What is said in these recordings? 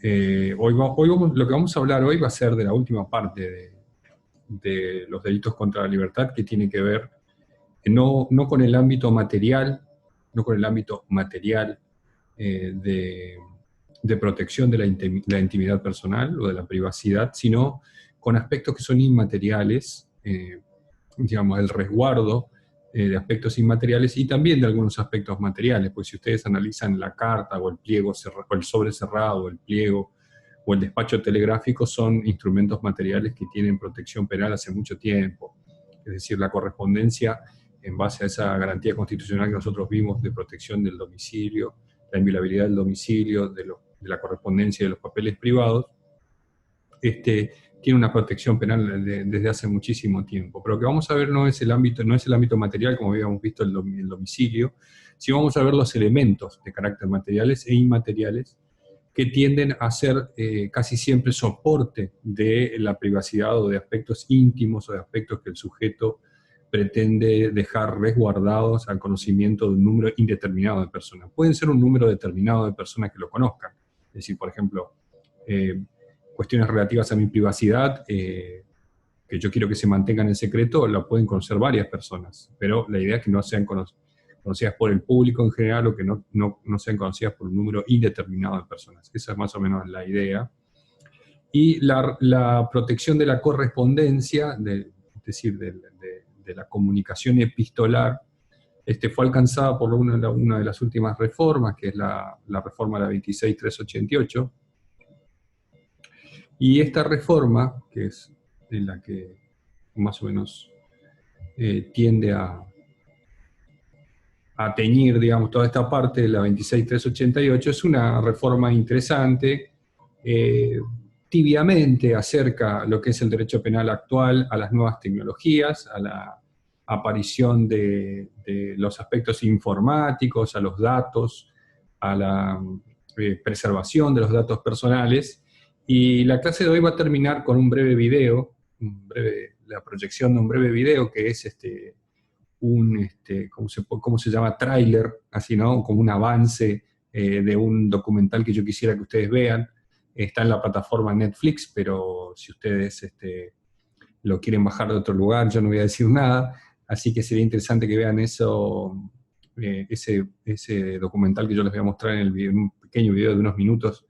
Lo que vamos a hablar hoy va a ser de la última parte de los delitos contra la libertad, que tiene que ver no con el ámbito material, no con el ámbito material de protección de la intimidad personal o de la privacidad, sino con aspectos que son inmateriales, digamos, el resguardo de aspectos inmateriales y también de algunos aspectos materiales, pues si ustedes analizan la carta o el pliego, o el sobre cerrado, o el pliego, o el despacho telegráfico, son instrumentos materiales que tienen protección penal hace mucho tiempo. Es decir, la correspondencia, en base a esa garantía constitucional que nosotros vimos de protección del domicilio, la inviolabilidad del domicilio, de la correspondencia y de los papeles privados, tiene una protección penal desde hace muchísimo tiempo. Pero lo que vamos a ver no es el ámbito material, como habíamos visto el domicilio, sino vamos a ver los elementos de carácter materiales e inmateriales que tienden a ser casi siempre soporte de la privacidad o de aspectos íntimos o de aspectos que el sujeto pretende dejar resguardados al conocimiento de un número indeterminado de personas. Pueden ser un número determinado de personas que lo conozcan. Es decir, por ejemplo, cuestiones relativas a mi privacidad, que yo quiero que se mantengan en secreto, la pueden conocer varias personas, pero la idea es que no sean conocidas por el público en general o que no sean conocidas por un número indeterminado de personas. Esa es más o menos la idea. Y la protección de la correspondencia, es decir, de la comunicación epistolar, fue alcanzada por una de las últimas reformas, que es la reforma de la 26388. Y esta reforma, que es la que más o menos tiende a teñir, digamos, toda esta parte de la 26388, es una reforma interesante, tibiamente acerca lo que es el derecho penal actual a las nuevas tecnologías, a la aparición de los aspectos informáticos, a los datos, a la preservación de los datos personales. Y la clase de hoy va a terminar con un breve video, la proyección de un breve video que es ¿cómo se llama? Tráiler, así, ¿no? Como un avance de un documental que yo quisiera que ustedes vean. Está en la plataforma Netflix, pero si ustedes lo quieren bajar de otro lugar, yo no voy a decir nada, así que sería interesante que vean eso, ese documental que yo les voy a mostrar en un pequeño video de unos minutos,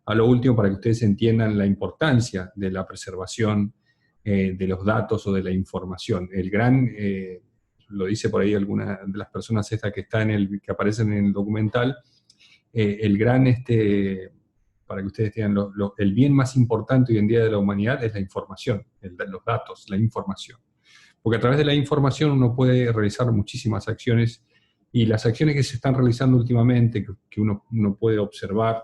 a lo último, para que ustedes entiendan la importancia de la preservación de los datos o de la información. El gran, lo dice por ahí alguna de las personas que que aparecen en el documental, el gran, para que ustedes tengan el bien más importante hoy en día de la humanidad es la información, los datos, la información. Porque a través de la información uno puede realizar muchísimas acciones, y las acciones que se están realizando últimamente, que uno puede observar,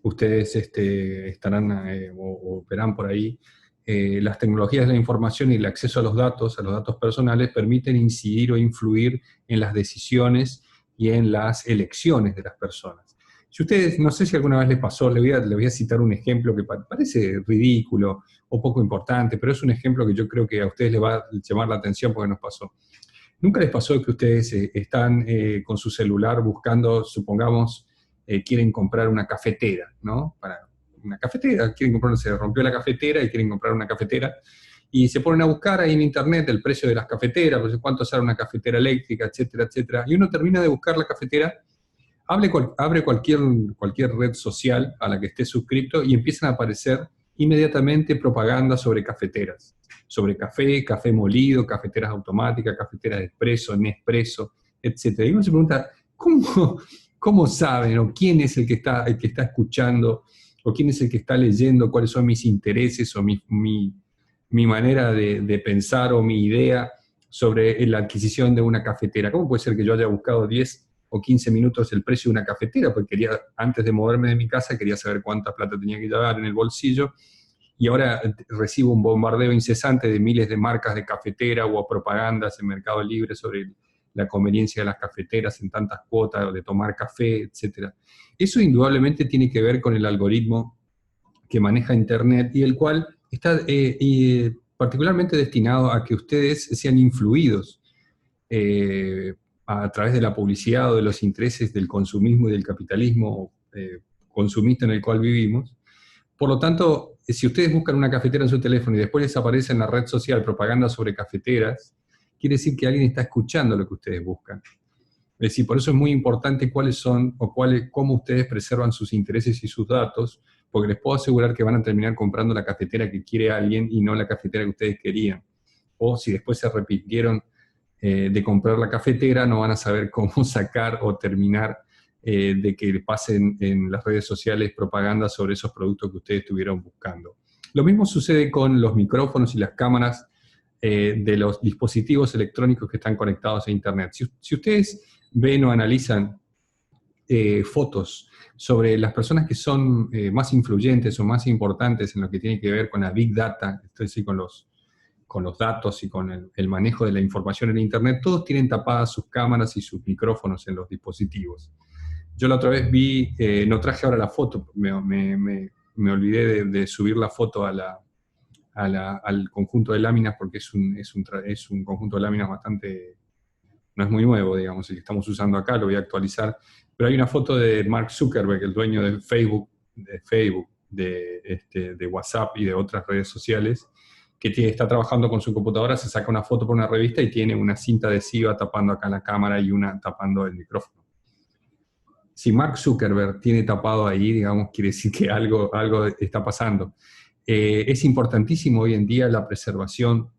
ustedes estarán o verán por ahí, las tecnologías de la información y el acceso a los datos personales, permiten incidir o influir en las decisiones y en las elecciones de las personas. Si ustedes, no sé si alguna vez les pasó, le voy a citar un ejemplo que parece ridículo o poco importante, pero es un ejemplo que yo creo que a ustedes les va a llamar la atención porque nos pasó. ¿Nunca les pasó que ustedes están con su celular buscando, supongamos, quieren comprar una cafetera, ¿no? Para una cafetera, se rompió la cafetera y quieren comprar una cafetera, y se ponen a buscar ahí en internet el precio de las cafeteras, pues cuánto sale una cafetera eléctrica, etcétera, etcétera, y uno termina de buscar la cafetera, abre cualquier red social a la que esté suscrito y empiezan a aparecer inmediatamente propaganda sobre cafeteras, sobre café molido, cafeteras automáticas, cafeteras de expreso, Nespresso, etc. Y uno se pregunta, ¿cómo saben? ¿O quién es el que está escuchando? ¿O quién es el que está leyendo? ¿Cuáles son mis intereses o mi manera de pensar o mi idea sobre la adquisición de una cafetera? ¿Cómo puede ser que yo haya buscado 10 o 15 minutos el precio de una cafetera? Porque antes de moverme de mi casa, quería saber cuánta plata tenía que llevar en el bolsillo, y ahora recibo un bombardeo incesante de miles de marcas de cafetera o propagandas en Mercado Libre sobre la conveniencia de las cafeteras en tantas cuotas, de tomar café, etc. Eso indudablemente tiene que ver con el algoritmo que maneja Internet, y el cual está particularmente destinado a que ustedes sean influidos a través de la publicidad o de los intereses del consumismo y del capitalismo, consumista en el cual vivimos. Por lo tanto, si ustedes buscan una cafetera en su teléfono y después les aparece en la red social propaganda sobre cafeteras, quiere decir que alguien está escuchando lo que ustedes buscan. Es decir, por eso es muy importante cuáles son o cómo ustedes preservan sus intereses y sus datos, porque les puedo asegurar que van a terminar comprando la cafetera que quiere alguien y no la cafetera que ustedes querían. O si después se arrepintieron de comprar la cafetera, no van a saber cómo sacar o terminar de que pasen en las redes sociales propaganda sobre esos productos que ustedes estuvieron buscando. Lo mismo sucede con los micrófonos y las cámaras de los dispositivos electrónicos que están conectados a Internet. Si ustedes ven o analizan fotos sobre las personas que son más influyentes o más importantes en lo que tiene que ver con la Big Data, es decir, con los datos y con el manejo de la información en Internet, todos tienen tapadas sus cámaras y sus micrófonos en los dispositivos. Yo la otra vez vi, no traje ahora la foto, me olvidé de subir la foto al conjunto de láminas porque es un conjunto de láminas bastante, no es muy nuevo, digamos, el que estamos usando acá, lo voy a actualizar, pero hay una foto de Mark Zuckerberg, el dueño de Facebook, de WhatsApp y de otras redes sociales, que está trabajando con su computadora, se saca una foto por una revista y tiene una cinta adhesiva tapando acá la cámara y una tapando el micrófono. Si Mark Zuckerberg tiene tapado ahí, digamos, quiere decir que algo está pasando. Es importantísimo hoy en día la preservación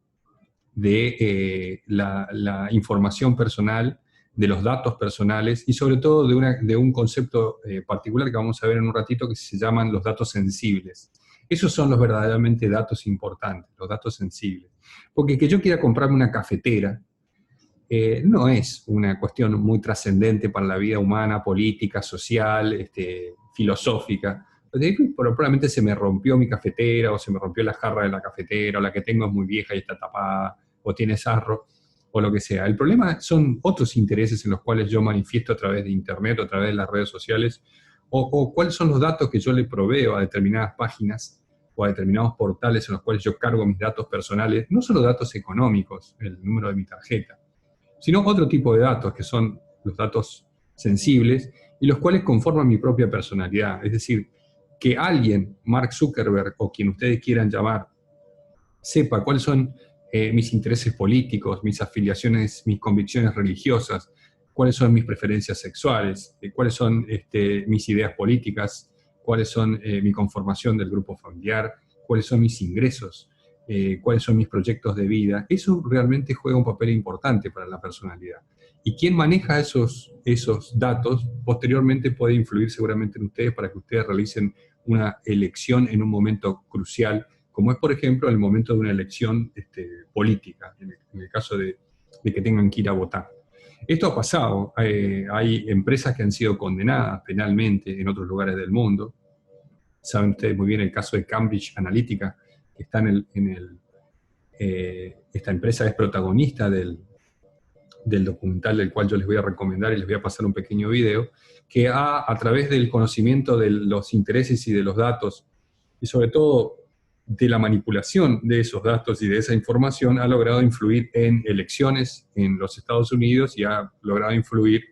de la información personal, de los datos personales y sobre todo de un concepto particular que vamos a ver en un ratito que se llaman los datos sensibles. Esos son los verdaderamente datos importantes, los datos sensibles. Porque que yo quiera comprarme una cafetera no es una cuestión muy trascendente para la vida humana, política, social, filosófica. Probablemente se me rompió mi cafetera, o se me rompió la jarra de la cafetera, o la que tengo es muy vieja y está tapada, o tiene sarro, o lo que sea. El problema son otros intereses en los cuales yo manifiesto a través de Internet, o a través de las redes sociales, o cuáles son los datos que yo le proveo a determinadas páginas, o a determinados portales en los cuales yo cargo mis datos personales, no solo datos económicos, el número de mi tarjeta, sino otro tipo de datos, que son los datos sensibles, y los cuales conforman mi propia personalidad. Es decir, que alguien, Mark Zuckerberg, o quien ustedes quieran llamar, sepa cuáles son mis intereses políticos, mis afiliaciones, mis convicciones religiosas, cuáles son mis preferencias sexuales, cuáles son mis ideas políticas, cuáles son mi conformación del grupo familiar, cuáles son mis ingresos, cuáles son mis proyectos de vida. Eso realmente juega un papel importante para la personalidad. Y quien maneja esos datos, posteriormente puede influir seguramente en ustedes para que ustedes realicen una elección en un momento crucial, como es, por ejemplo, el momento de una elección política, en el caso de que tengan que ir a votar. Esto ha pasado. Hay empresas que han sido condenadas penalmente en otros lugares del mundo. Saben ustedes muy bien el caso de Cambridge Analytica, que está esta empresa es protagonista del documental del cual yo les voy a recomendar y les voy a pasar un pequeño video, que a través del conocimiento de los intereses y de los datos, y sobre todo de la manipulación de esos datos y de esa información, ha logrado influir en elecciones en los Estados Unidos y ha logrado influir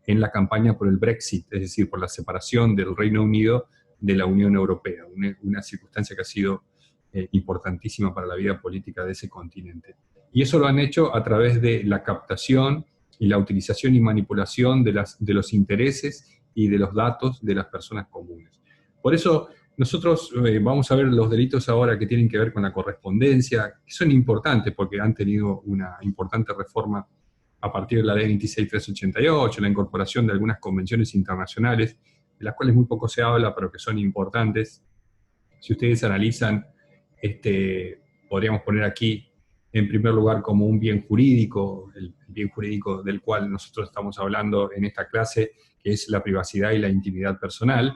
en la campaña por el Brexit, es decir, por la separación del Reino Unido de la Unión Europea, una circunstancia que ha sido importantísima para la vida política de ese continente. Y eso lo han hecho a través de la captación y la utilización y manipulación de los intereses y de los datos de las personas comunes. Por eso nosotros vamos a ver los delitos ahora que tienen que ver con la correspondencia, que son importantes porque han tenido una importante reforma a partir de la ley 26388, la incorporación de algunas convenciones internacionales, de las cuales muy poco se habla, pero que son importantes. Si ustedes analizan, podríamos poner aquí, en primer lugar, como un bien jurídico, el bien jurídico del cual nosotros estamos hablando en esta clase, que es la privacidad y la intimidad personal.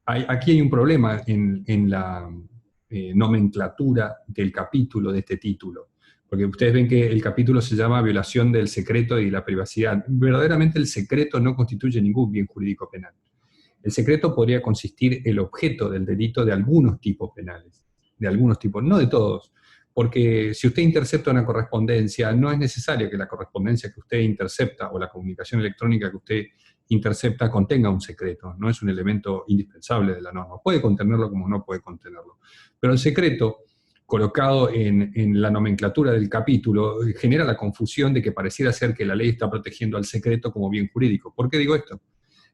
Aquí hay un problema en la nomenclatura del capítulo de este título, porque ustedes ven que el capítulo se llama violación del secreto y la privacidad. Verdaderamente el secreto no constituye ningún bien jurídico penal. El secreto podría consistir el objeto del delito de algunos tipos penales, de algunos tipos, no de todos, porque si usted intercepta una correspondencia, no es necesario que la correspondencia que usted intercepta o la comunicación electrónica que usted intercepta contenga un secreto, no es un elemento indispensable de la norma. Puede contenerlo como no puede contenerlo. Pero el secreto, colocado en la nomenclatura del capítulo, genera la confusión de que pareciera ser que la ley está protegiendo al secreto como bien jurídico. ¿Por qué digo esto?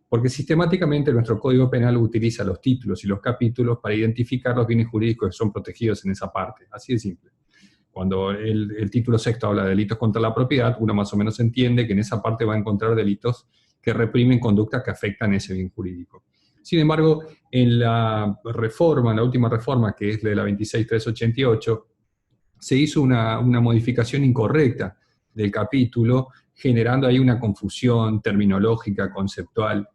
Porque sistemáticamente nuestro Código Penal utiliza los títulos y los capítulos para identificar los bienes jurídicos que son protegidos en esa parte. Así de simple. Cuando el título sexto habla de delitos contra la propiedad, uno más o menos entiende que en esa parte va a encontrar delitos que reprimen conductas que afectan ese bien jurídico. Sin embargo, en la reforma, en la última reforma, que es de la 26.388, se hizo una modificación incorrecta del capítulo, generando ahí una confusión terminológica, conceptual,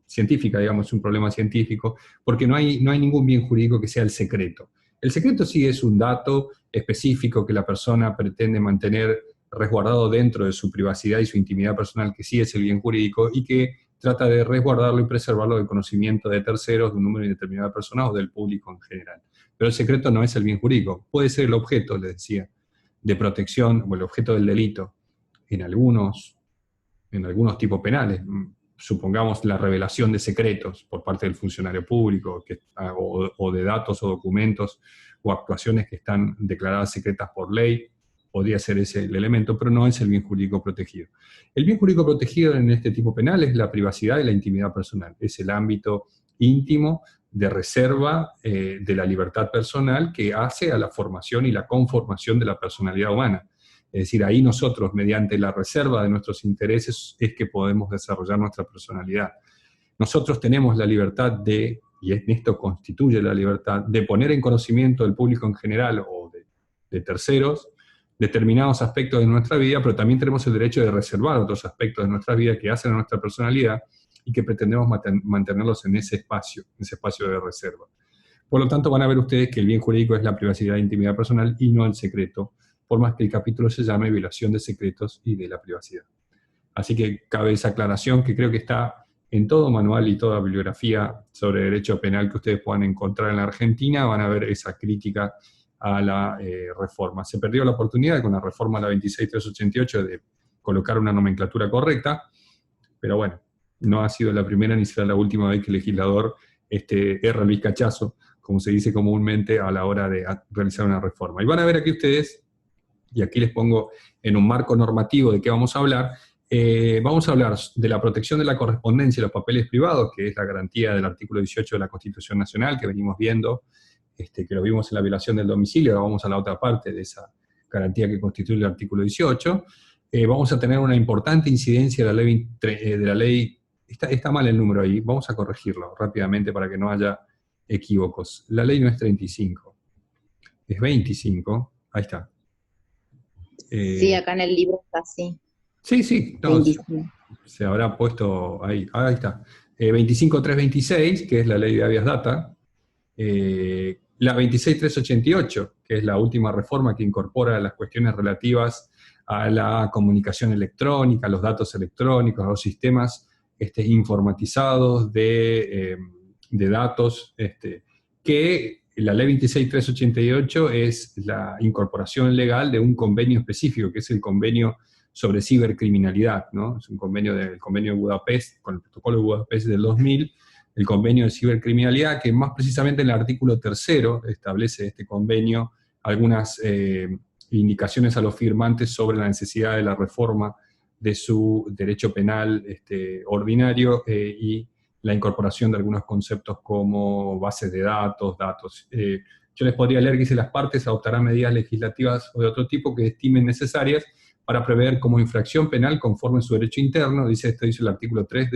científica, digamos, un problema científico, porque no hay ningún bien jurídico que sea el secreto. El secreto sí es un dato específico que la persona pretende mantener resguardado dentro de su privacidad y su intimidad personal, que sí es el bien jurídico, y que trata de resguardarlo y preservarlo del conocimiento de terceros, de un número indeterminado de personas o del público en general. Pero el secreto no es el bien jurídico, puede ser el objeto, les decía, de protección o el objeto del delito en algunos tipos penales. Supongamos la revelación de secretos por parte del funcionario público o de datos o documentos o actuaciones que están declaradas secretas por ley, podría ser ese el elemento, pero no es el bien jurídico protegido. El bien jurídico protegido en este tipo penal es la privacidad y la intimidad personal, es el ámbito íntimo de reserva de la libertad personal que hace a la formación y la conformación de la personalidad humana. Es decir, ahí nosotros, mediante la reserva de nuestros intereses, es que podemos desarrollar nuestra personalidad. Nosotros tenemos la libertad de, y esto constituye la libertad, de poner en conocimiento del público en general o de terceros determinados aspectos de nuestra vida, pero también tenemos el derecho de reservar otros aspectos de nuestra vida que hacen a nuestra personalidad y que pretendemos mantenerlos en ese espacio de reserva. Por lo tanto, van a ver ustedes que el bien jurídico es la privacidad e intimidad personal y no el secreto, por más que el capítulo se llame violación de secretos y de la privacidad. Así que cabe esa aclaración que creo que está en todo manual y toda bibliografía sobre derecho penal que ustedes puedan encontrar en la Argentina, van a ver esa crítica a la reforma. Se perdió la oportunidad con la reforma de la 26.388 de colocar una nomenclatura correcta, pero bueno, no ha sido la primera ni será la última vez que el legislador erra el vizcachazo, como se dice comúnmente, a la hora de realizar una reforma. Y van a ver aquí ustedes, y aquí les pongo en un marco normativo de qué vamos a hablar de la protección de la correspondencia y los papeles privados, que es la garantía del artículo 18 de la Constitución Nacional, que venimos viendo, que lo vimos en la violación del domicilio. Ahora vamos a la otra parte de esa garantía que constituye el artículo 18. Vamos a tener una importante incidencia de la ley, está mal el número ahí, vamos a corregirlo rápidamente para que no haya equívocos. La ley no es 35, es 25, ahí está. Sí, acá en el libro está así. Sí, no, se habrá puesto ahí está. 25.326, que es la ley de habeas data. La 26.388, que es la última reforma que incorpora las cuestiones relativas a la comunicación electrónica, los datos electrónicos, a los sistemas informatizados de datos, que la ley 26.388 es la incorporación legal de un convenio específico, que es el convenio sobre cibercriminalidad, ¿no? Es un convenio del convenio de Budapest, con el protocolo de Budapest del 2000, el convenio de cibercriminalidad, que más precisamente en el artículo 3 establece este convenio algunas indicaciones a los firmantes sobre la necesidad de la reforma de su derecho penal ordinario y la incorporación de algunos conceptos como bases de datos. Yo les podría leer que dice: las partes adoptarán medidas legislativas o de otro tipo que estimen necesarias para prever como infracción penal conforme a su derecho interno, dice el artículo 3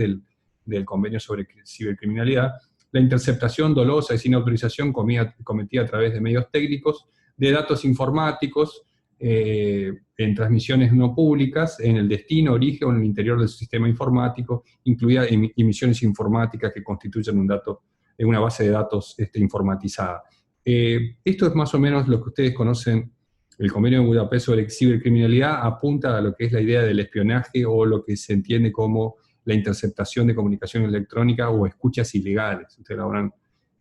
del convenio sobre cibercriminalidad, la interceptación dolosa y sin autorización cometida a través de medios técnicos, de datos informáticos, en transmisiones no públicas, en el destino, origen o en el interior del sistema informático, incluidas emisiones informáticas que constituyen una base de datos informatizada. Esto es más o menos lo que ustedes conocen. El convenio de Budapest sobre cibercriminalidad apunta a lo que es la idea del espionaje o lo que se entiende como la interceptación de comunicación electrónica o escuchas ilegales. Ustedes habrán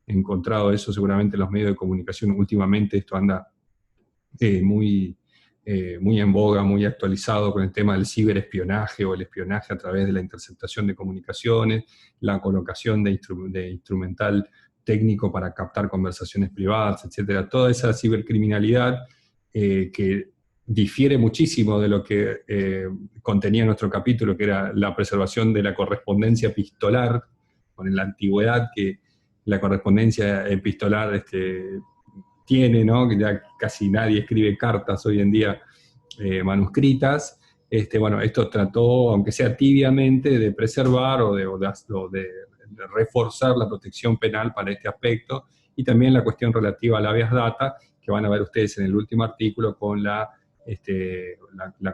encontrado eso seguramente en los medios de comunicación últimamente. Esto anda muy muy en boga, muy actualizado con el tema del ciberespionaje o el espionaje a través de la interceptación de comunicaciones, la colocación de instrumental técnico para captar conversaciones privadas, etcétera. Toda esa cibercriminalidad que difiere muchísimo de lo que contenía nuestro capítulo, que era la preservación de la correspondencia epistolar, con la antigüedad que la correspondencia epistolar tiene, ¿no? Que ya casi nadie escribe cartas hoy en día manuscritas. Bueno, esto trató, aunque sea tibiamente, de preservar o de reforzar la protección penal para este aspecto, y también la cuestión relativa al habeas data, que van a ver ustedes en el último artículo con la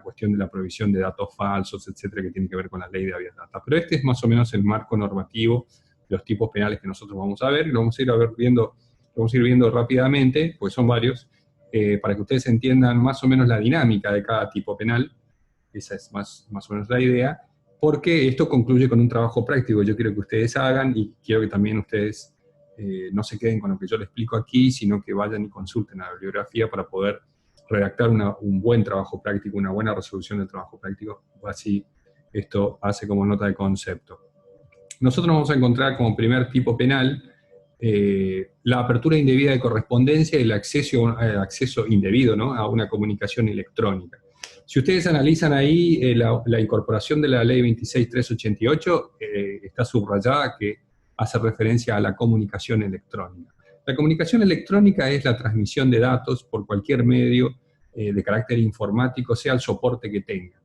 cuestión de la provisión de datos falsos, etcétera, que tiene que ver con la ley de habeas data. Pero este es más o menos el marco normativo, los tipos penales que nosotros vamos a ver, y lo vamos a ir viendo rápidamente, porque son varios, para que ustedes entiendan más o menos la dinámica de cada tipo penal. Esa es más o menos la idea, porque esto concluye con un trabajo práctico que yo quiero que ustedes hagan, y quiero que también ustedes no se queden con lo que yo les explico aquí, sino que vayan y consulten a la bibliografía para poder redactar un buen trabajo práctico, una buena resolución del trabajo práctico. Así esto hace como nota de concepto. Nosotros vamos a encontrar como primer tipo penal la apertura indebida de correspondencia y el acceso indebido, ¿no?, a una comunicación electrónica. Si ustedes analizan ahí la incorporación de la ley 26.388, está subrayada que hace referencia a la comunicación electrónica. La comunicación electrónica es la transmisión de datos por cualquier medio de carácter informático, sea el soporte que tenga.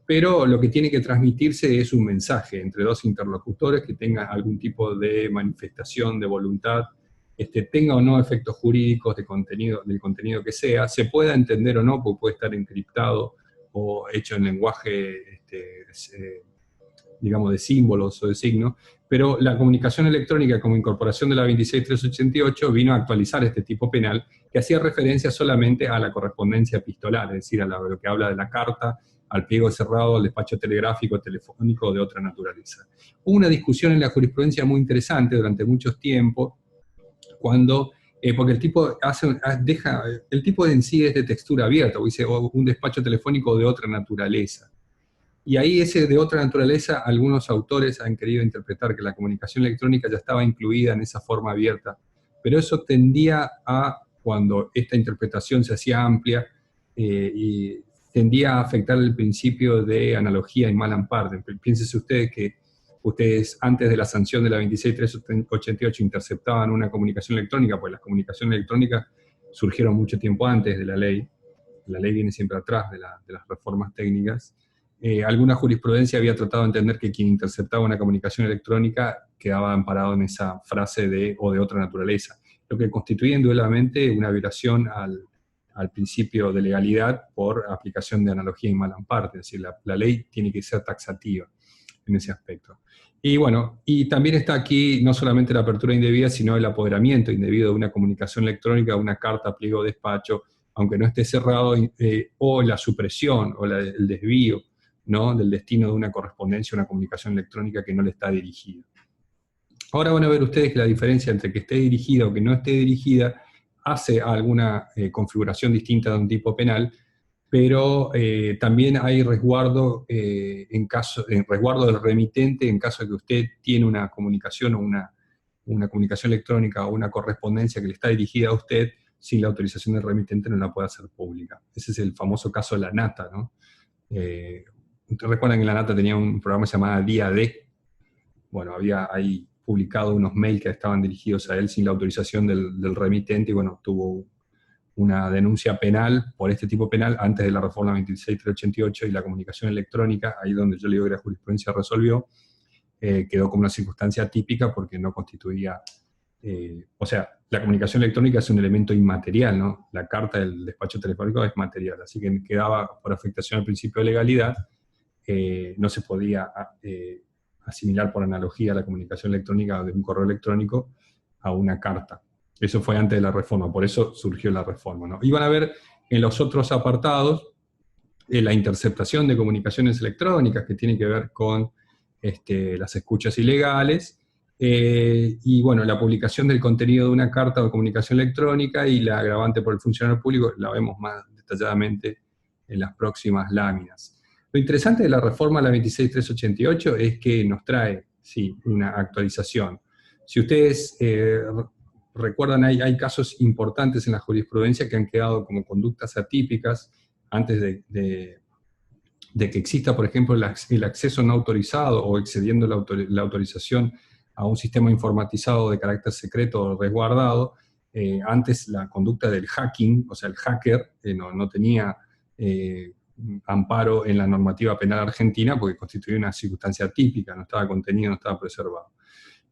Pero lo que tiene que transmitirse es un mensaje entre dos interlocutores que tengan algún tipo de manifestación de voluntad, tenga o no efectos jurídicos del contenido que sea, se pueda entender o no, porque puede estar encriptado o hecho en lenguaje, digamos, de símbolos o de signos, pero la comunicación electrónica como incorporación de la 26.388 vino a actualizar este tipo penal que hacía referencia solamente a la correspondencia epistolar, es decir, a lo que habla de la carta, al pliego cerrado, al despacho telegráfico, telefónico o de otra naturaleza. Hubo una discusión en la jurisprudencia muy interesante durante mucho tiempo, porque el tipo en sí es de textura abierta, o dice un despacho telefónico de otra naturaleza. Y ahí ese de otra naturaleza, algunos autores han querido interpretar que la comunicación electrónica ya estaba incluida en esa forma abierta, pero eso tendía a, cuando esta interpretación se hacía amplia, y tendía a afectar el principio de analogía y mal amparo. Piénsense ustedes que ustedes antes de la sanción de la 26.388 interceptaban una comunicación electrónica, pues las comunicaciones electrónicas surgieron mucho tiempo antes de la ley. La ley viene siempre atrás de las reformas técnicas. Alguna jurisprudencia había tratado de entender que quien interceptaba una comunicación electrónica quedaba amparado en esa frase de o de otra naturaleza, lo que constituye indudablemente una violación al principio de legalidad por aplicación de analogía y mal amparo, es decir, la ley tiene que ser taxativa en ese aspecto. Y bueno, y también está aquí no solamente la apertura indebida, sino el apoderamiento indebido de una comunicación electrónica, una carta, pliego, despacho, aunque no esté cerrado, o la supresión o el desvío, ¿no?, del destino de una correspondencia, una comunicación electrónica que no le está dirigida. Ahora van a ver ustedes que la diferencia entre que esté dirigida o que no esté dirigida hace alguna configuración distinta de un tipo penal, pero también hay resguardo, resguardo del remitente en caso de que usted tiene una comunicación o una comunicación electrónica o una correspondencia que le está dirigida a usted, sin la autorización del remitente no la puede hacer pública. Ese es el famoso caso de la Nata, ¿no? Ustedes recuerdan que la Nata tenía un programa llamado Día D. Bueno, había ahí publicado unos mails que estaban dirigidos a él sin la autorización del remitente, y bueno, tuvo una denuncia penal por este tipo penal antes de la reforma 26.388 y la comunicación electrónica, ahí donde yo le digo que la jurisprudencia resolvió, quedó como una circunstancia típica porque no constituía, o sea, la comunicación electrónica es un elemento inmaterial, ¿no? La carta del despacho telefónico es material, así que quedaba por afectación al principio de legalidad, no se podía asimilar por analogía la comunicación electrónica de un correo electrónico a una carta. Eso fue antes de la reforma, por eso surgió la reforma, ¿no? Y van a ver en los otros apartados la interceptación de comunicaciones electrónicas, que tiene que ver con las escuchas ilegales, y bueno, la publicación del contenido de una carta o comunicación electrónica, y la agravante por el funcionario público la vemos más detalladamente en las próximas láminas. Lo interesante de la reforma de la 26388 es que nos trae, sí, una actualización. Si ustedes recuerdan, hay casos importantes en la jurisprudencia que han quedado como conductas atípicas antes de que exista, por ejemplo, el acceso no autorizado o excediendo la autorización a un sistema informatizado de carácter secreto o resguardado. Antes la conducta del hacking, o sea, el hacker, no tenía amparo en la normativa penal argentina porque constituía una circunstancia atípica, no estaba contenido, no estaba preservado.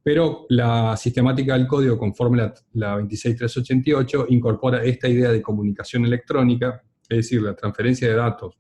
Pero la sistemática del código, conforme la 26388, incorpora esta idea de comunicación electrónica, es decir, la transferencia de datos.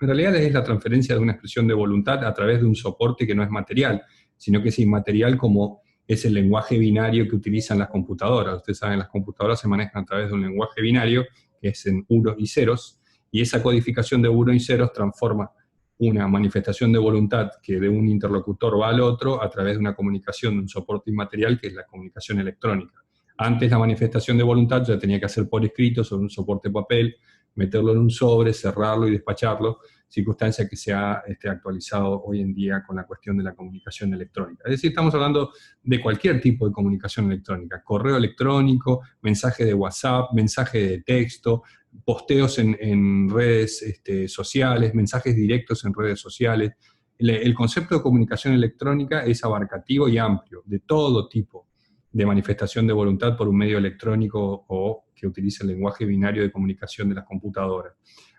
En realidad es la transferencia de una expresión de voluntad a través de un soporte que no es material, sino que es inmaterial, como es el lenguaje binario que utilizan las computadoras. Ustedes saben, las computadoras se manejan a través de un lenguaje binario, que es en unos y ceros, y esa codificación de unos y ceros transforma una manifestación de voluntad que de un interlocutor va al otro a través de una comunicación de un soporte inmaterial, que es la comunicación electrónica. Antes la manifestación de voluntad ya tenía que hacer por escrito sobre un soporte de papel, meterlo en un sobre, cerrarlo y despacharlo, circunstancia que se ha actualizado hoy en día con la cuestión de la comunicación electrónica. Es decir, estamos hablando de cualquier tipo de comunicación electrónica, correo electrónico, mensaje de WhatsApp, mensaje de texto, posteos en redes sociales, mensajes directos en redes sociales. El concepto de comunicación electrónica es abarcativo y amplio, de todo tipo de manifestación de voluntad por un medio electrónico o que utilice el lenguaje binario de comunicación de las computadoras.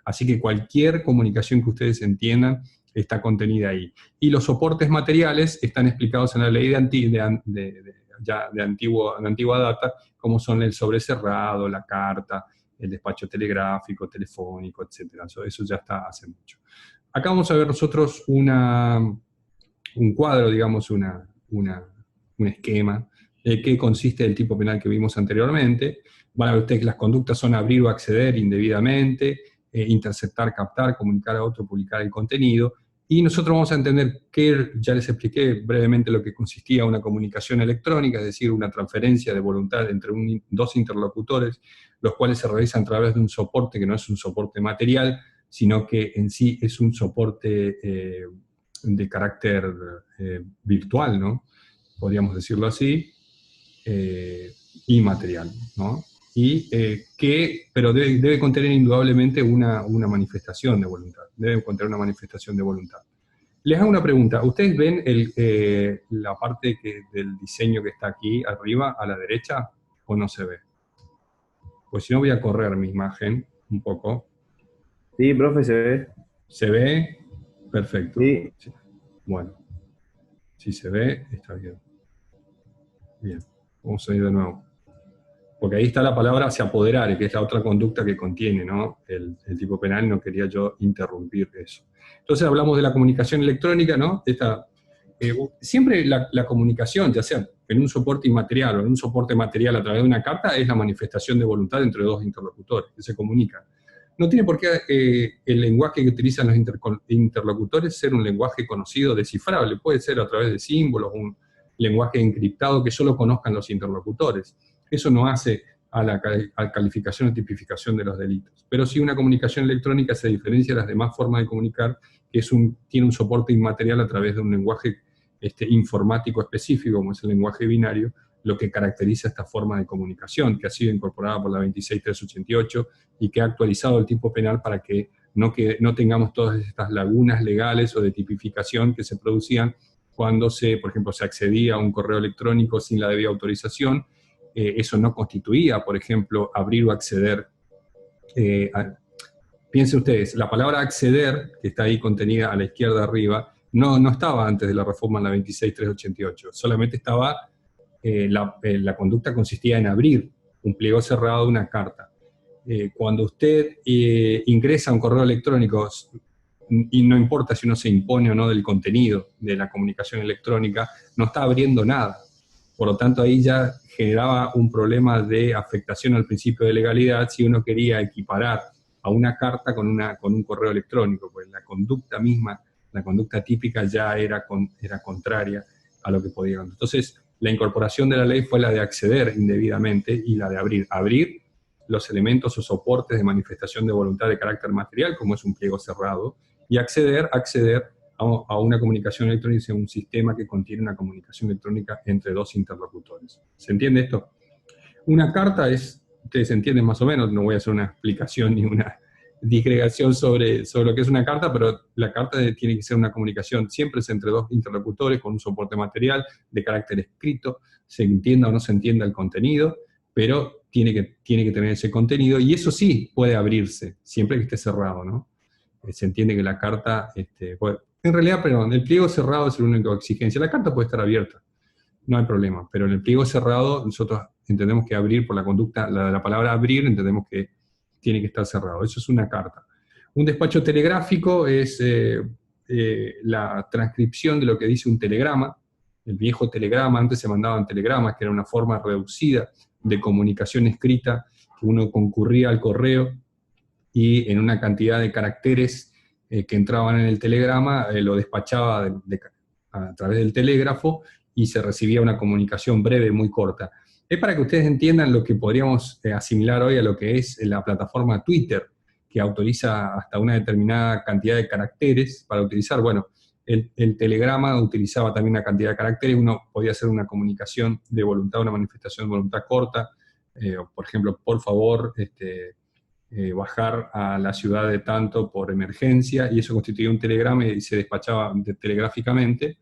Así que cualquier comunicación que ustedes entiendan está contenida ahí. Y los soportes materiales están explicados en la ley de antigua data, como son el sobre cerrado, la carta, el despacho telegráfico, telefónico, etc. Eso ya está hace mucho. Acá vamos a ver nosotros un cuadro, digamos, un esquema de qué consiste el tipo penal que vimos anteriormente. Van a ver ustedes que las conductas son abrir o acceder indebidamente, interceptar, captar, comunicar a otro, publicar el contenido, y nosotros vamos a entender que ya les expliqué brevemente lo que consistía una comunicación electrónica, es decir, una transferencia de voluntad entre dos interlocutores, los cuales se realizan a través de un soporte que no es un soporte material, sino que en sí es un soporte de carácter virtual, ¿no? Podríamos decirlo así, inmaterial, ¿no? Pero debe contener indudablemente una manifestación de voluntad, debe contener una manifestación de voluntad. Les hago una pregunta, ¿ustedes ven la parte del diseño que está aquí arriba, a la derecha, o no se ve? Pues si no voy a correr mi imagen un poco. Sí, profe, se ve. ¿Se ve? Perfecto. Sí. Bueno, si se ve, está bien. Bien, vamos a ir de nuevo. Porque ahí está la palabra se apoderar, que es la otra conducta que contiene, ¿no? El tipo penal, no quería yo interrumpir eso. Entonces hablamos de la comunicación electrónica, ¿no? Siempre la comunicación, ya sea en un soporte inmaterial o en un soporte material a través de una carta, es la manifestación de voluntad entre dos interlocutores que se comunican. No tiene por qué el lenguaje que utilizan los interlocutores ser un lenguaje conocido, descifrable. Puede ser a través de símbolos, un lenguaje encriptado que solo conozcan los interlocutores. Eso no hace a la calificación o tipificación de los delitos. Pero sí, una comunicación electrónica se diferencia de las demás formas de comunicar, que tiene un soporte inmaterial a través de un lenguaje informático específico, como es el lenguaje binario, lo que caracteriza esta forma de comunicación, que ha sido incorporada por la 26388 y que ha actualizado el tipo penal para que no tengamos todas estas lagunas legales o de tipificación que se producían cuando por ejemplo, se accedía a un correo electrónico sin la debida autorización. Eso no constituía, por ejemplo, abrir o acceder. Piensen ustedes, la palabra acceder, que está ahí contenida a la izquierda arriba, no estaba antes de la reforma en la 26388, solamente estaba, la conducta consistía en abrir un pliego cerrado de una carta. Cuando usted ingresa a un correo electrónico, y no importa si uno se impone o no del contenido de la comunicación electrónica, no está abriendo nada. Por lo tanto, ahí ya generaba un problema de afectación al principio de legalidad si uno quería equiparar a una carta con un correo electrónico, pues la conducta misma, la conducta típica ya era contraria a lo que podía. Entonces, la incorporación de la ley fue la de acceder indebidamente y la de abrir. Abrir los elementos o soportes de manifestación de voluntad de carácter material, como es un pliego cerrado, y acceder a una comunicación electrónica, un sistema que contiene una comunicación electrónica entre dos interlocutores. ¿Se entiende esto? Una carta es, ustedes entienden más o menos, no voy a hacer una explicación ni una disgregación sobre lo que es una carta, pero la carta tiene que ser una comunicación, siempre es entre dos interlocutores con un soporte material de carácter escrito, se entienda o no se entienda el contenido, pero tiene que tener ese contenido, y eso sí puede abrirse, siempre que esté cerrado, ¿no? Se entiende que la carta, en realidad, perdón, el pliego cerrado es la única exigencia, la carta puede estar abierta, no hay problema, pero en el pliego cerrado nosotros entendemos que abrir, por la conducta, la palabra abrir, entendemos que tiene que estar cerrado. Eso es una carta. Un despacho telegráfico es la transcripción de lo que dice un telegrama. El viejo telegrama, antes se mandaban telegramas, que era una forma reducida de comunicación escrita, que uno concurría al correo y en una cantidad de caracteres que entraban en el telegrama, lo despachaba a través del telégrafo y se recibía una comunicación breve, muy corta. Es para que ustedes entiendan lo que podríamos asimilar hoy a lo que es la plataforma Twitter, que autoriza hasta una determinada cantidad de caracteres para utilizar. Bueno, el telegrama utilizaba también una cantidad de caracteres, uno podía hacer una comunicación de voluntad, una manifestación de voluntad corta, por ejemplo, por favor, bajar a la ciudad de tanto por emergencia, y eso constituía un telegrama y se despachaba telegráficamente.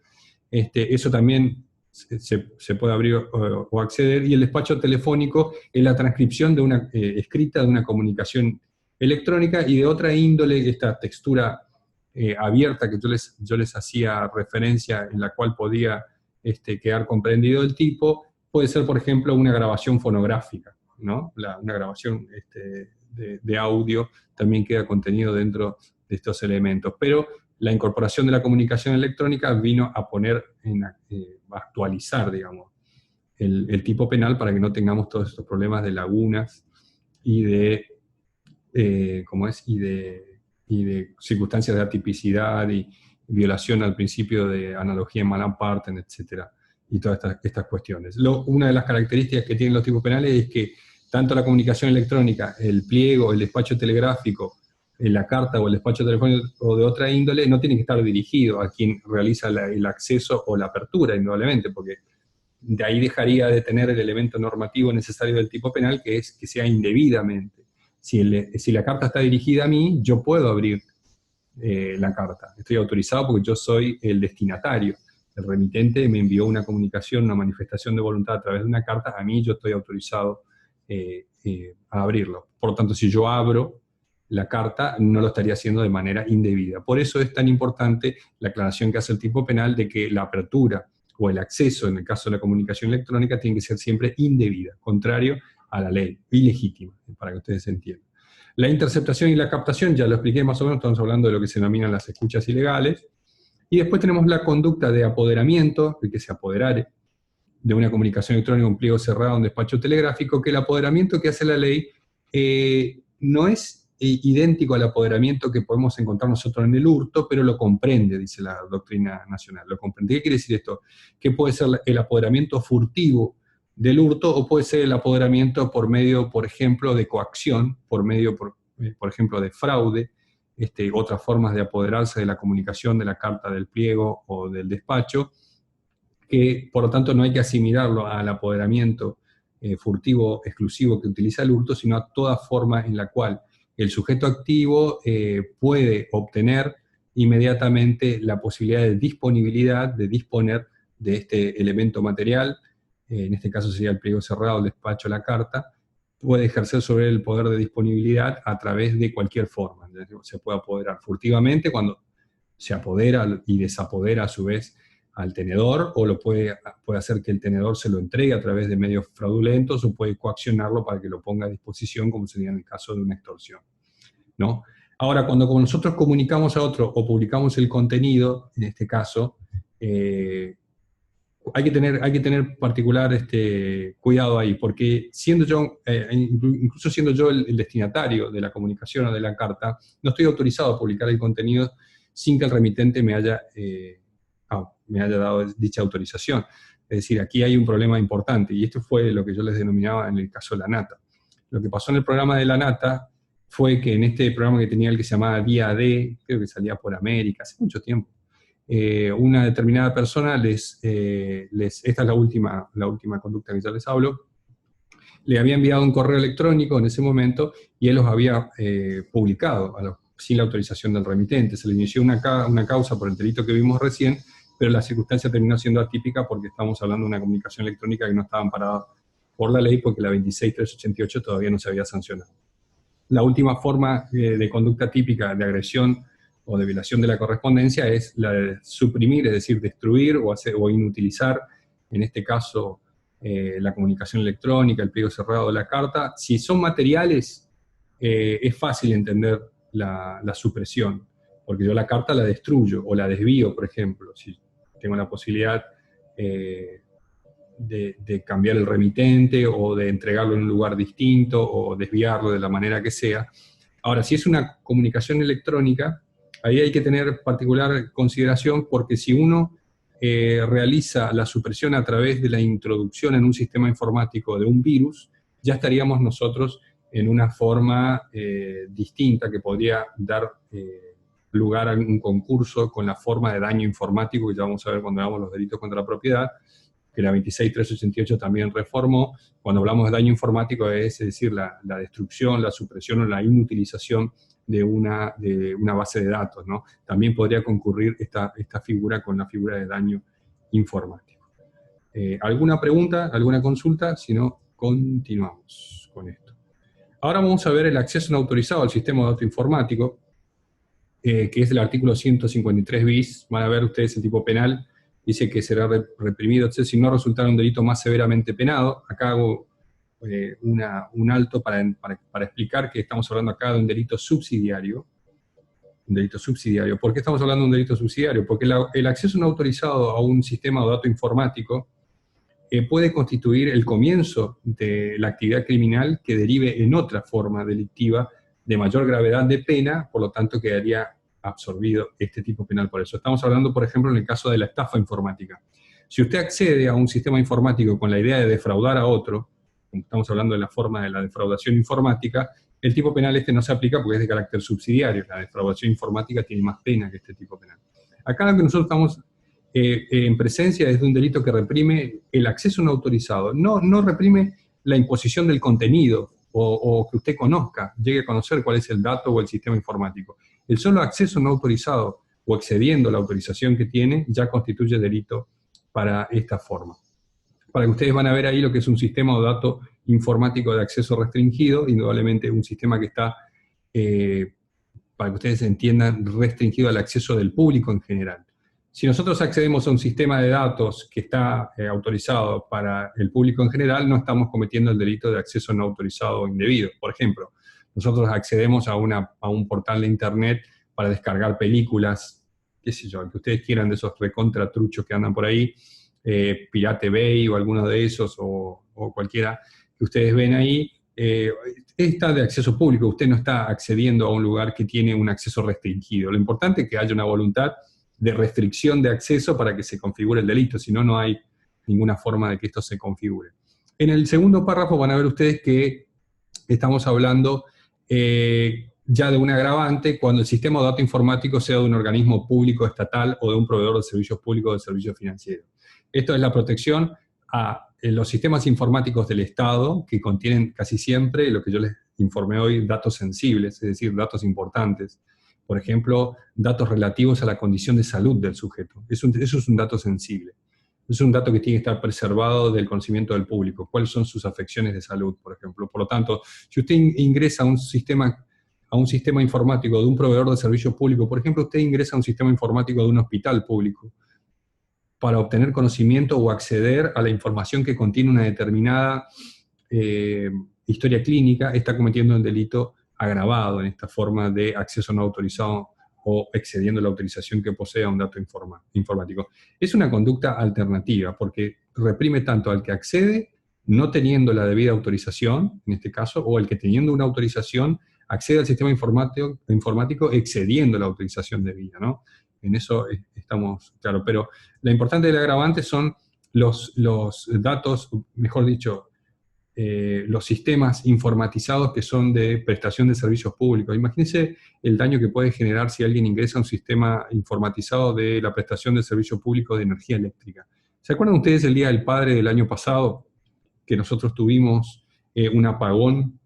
Eso también se puede abrir o acceder, y el despacho telefónico es la transcripción de una escrita de una comunicación electrónica y de otra índole, esta textura abierta que yo les hacía referencia, en la cual podía quedar comprendido el tipo, puede ser, por ejemplo, una grabación fonográfica, ¿no? Una grabación de audio también queda contenido dentro de estos elementos, pero la incorporación de la comunicación electrónica vino a poner, a actualizar, digamos, el tipo penal para que no tengamos todos estos problemas de lagunas y de, y de circunstancias de atipicidad y violación al principio de analogía en malam partem, etcétera, y todas estas cuestiones. Una de las características que tienen los tipos penales es que tanto la comunicación electrónica, el pliego, el despacho telegráfico, la carta o el despacho telefónico o de otra índole, no tiene que estar dirigido a quien realiza el acceso o la apertura, indudablemente, porque de ahí dejaría de tener el elemento normativo necesario del tipo penal, que es que sea indebidamente. Si la carta está dirigida a mí, yo puedo abrir la carta. Estoy autorizado porque yo soy el destinatario. El remitente me envió una comunicación, una manifestación de voluntad a través de una carta, a mí yo estoy autorizado a abrirlo. Por lo tanto, si yo abro la carta, no lo estaría haciendo de manera indebida. Por eso es tan importante la aclaración que hace el tipo penal de que la apertura o el acceso, en el caso de la comunicación electrónica, tiene que ser siempre indebida, contrario a la ley, ilegítima, para que ustedes entiendan. La interceptación y la captación, ya lo expliqué más o menos, estamos hablando de lo que se denominan las escuchas ilegales. Y después tenemos la conducta de apoderamiento, de que se apoderare de una comunicación electrónica, un pliego cerrado, un despacho telegráfico, que el apoderamiento que hace la ley no es idéntico al apoderamiento que podemos encontrar nosotros en el hurto, pero lo comprende, dice la doctrina nacional. ¿Lo comprende? ¿Qué quiere decir esto? Que puede ser el apoderamiento furtivo del hurto, o puede ser el apoderamiento por medio, por ejemplo, de coacción, por medio, por ejemplo, de fraude, otras formas de apoderarse de la comunicación, de la carta, del pliego o del despacho, que por lo tanto no hay que asimilarlo al apoderamiento furtivo exclusivo que utiliza el hurto, sino a toda forma en la cual el sujeto activo puede obtener inmediatamente la posibilidad de disponibilidad, de disponer de este elemento material, en este caso sería el pliego cerrado, el despacho, la carta, puede ejercer sobre él el poder de disponibilidad a través de cualquier forma. Se puede apoderar furtivamente cuando se apodera y desapodera a su vez al tenedor, o lo puede hacer que el tenedor se lo entregue a través de medios fraudulentos, o puede coaccionarlo para que lo ponga a disposición, como sería en el caso de una extorsión, ¿no? Ahora, cuando nosotros comunicamos a otro o publicamos el contenido, en este caso, hay que tener particular cuidado ahí, porque siendo yo, incluso siendo yo el destinatario de la comunicación o de la carta, no estoy autorizado a publicar el contenido sin que el remitente me haya dado dicha autorización. Es decir, aquí hay un problema importante, y esto fue lo que yo les denominaba en el caso de la nata. Lo que pasó en el programa de la Nata fue que en este programa que tenía el que se llamaba Día D, creo que salía por América, hace mucho tiempo, una determinada persona esta es la última conducta que ya les hablo, le había enviado un correo electrónico en ese momento y él los había publicado sin la autorización del remitente. Se le inició una causa por el delito que vimos recién, pero la circunstancia terminó siendo atípica porque estamos hablando de una comunicación electrónica que no estaba amparada por la ley porque la 26388 todavía no se había sancionado. La última forma de conducta típica de agresión o de violación de la correspondencia es la de suprimir, es decir, destruir o inutilizar, en este caso, la comunicación electrónica, el pliego cerrado de la carta. Si son materiales, es fácil entender la supresión, porque yo la carta la destruyo o la desvío, por ejemplo, si tengo la posibilidad de cambiar el remitente o de entregarlo en un lugar distinto o desviarlo de la manera que sea. Ahora, si es una comunicación electrónica, ahí hay que tener particular consideración porque si uno realiza la supresión a través de la introducción en un sistema informático de un virus, ya estaríamos nosotros en una forma distinta que podría dar lugar a un concurso con la forma de daño informático que ya vamos a ver cuando veamos los delitos contra la propiedad, que la 26388 también reformó. Cuando hablamos de daño informático es decir, la destrucción, la supresión o la inutilización de una base de datos, ¿no? También podría concurrir esta figura con la figura de daño informático. ¿Alguna pregunta, alguna consulta? Si no, continuamos con esto. Ahora vamos a ver el acceso no autorizado al sistema de datos informático, que es el artículo 153 bis. Van a ver ustedes el tipo penal. Dice que será reprimido si no resultara un delito más severamente penado. Acá hago un alto para explicar que estamos hablando acá de un delito subsidiario. Un delito subsidiario. ¿Por qué estamos hablando de un delito subsidiario? Porque el acceso no autorizado a un sistema de dato informático puede constituir el comienzo de la actividad criminal que derive en otra forma delictiva de mayor gravedad de pena, por lo tanto quedaría absorbido este tipo penal por eso. Estamos hablando, por ejemplo, en el caso de la estafa informática. Si usted accede a un sistema informático con la idea de defraudar a otro, como estamos hablando de la forma de la defraudación informática, el tipo penal no se aplica porque es de carácter subsidiario. La defraudación informática tiene más pena que este tipo penal. Acá lo que nosotros estamos en presencia es de un delito que reprime el acceso no autorizado. No reprime la imposición del contenido o que usted conozca, llegue a conocer cuál es el dato o el sistema informático. El solo acceso no autorizado o excediendo la autorización que tiene ya constituye delito para esta forma. Para que ustedes van a ver ahí lo que es un sistema o dato informático de acceso restringido, indudablemente un sistema que está, para que ustedes entiendan, restringido al acceso del público en general. Si nosotros accedemos a un sistema de datos que está autorizado para el público en general, no estamos cometiendo el delito de acceso no autorizado o indebido. Por ejemplo, nosotros accedemos a un portal de internet para descargar películas, qué sé yo, que ustedes quieran, de esos recontratruchos que andan por ahí, Pirate Bay o alguno de esos, o cualquiera que ustedes ven ahí, está de acceso público, usted no está accediendo a un lugar que tiene un acceso restringido. Lo importante es que haya una voluntad de restricción de acceso para que se configure el delito, si no, no hay ninguna forma de que esto se configure. En el segundo párrafo van a ver ustedes que estamos hablando ya de un agravante cuando el sistema de datos informático sea de un organismo público estatal o de un proveedor de servicios públicos o de servicios financieros. Esto es la protección a los sistemas informáticos del Estado, que contienen casi siempre, lo que yo les informé hoy, datos sensibles, es decir, datos importantes. Por ejemplo, datos relativos a la condición de salud del sujeto. Eso es un dato sensible. Es un dato que tiene que estar preservado del conocimiento del público. ¿Cuáles son sus afecciones de salud, por ejemplo? Por lo tanto, si usted ingresa a un sistema informático de un proveedor de servicios públicos, por ejemplo, usted ingresa a un sistema informático de un hospital público para obtener conocimiento o acceder a la información que contiene una determinada historia clínica, está cometiendo un delito agravado en esta forma de acceso no autorizado o excediendo la autorización que posea un dato informático. Es una conducta alternativa, porque reprime tanto al que accede no teniendo la debida autorización, en este caso, o el que teniendo una autorización accede al sistema informático excediendo la autorización debida, ¿no? En eso estamos claros. Pero lo importante del agravante son los datos, mejor dicho, los sistemas informatizados que son de prestación de servicios públicos. Imagínense el daño que puede generar si alguien ingresa a un sistema informatizado de la prestación de servicio público de energía eléctrica. ¿Se acuerdan ustedes el Día del Padre del año pasado, que nosotros tuvimos un apagón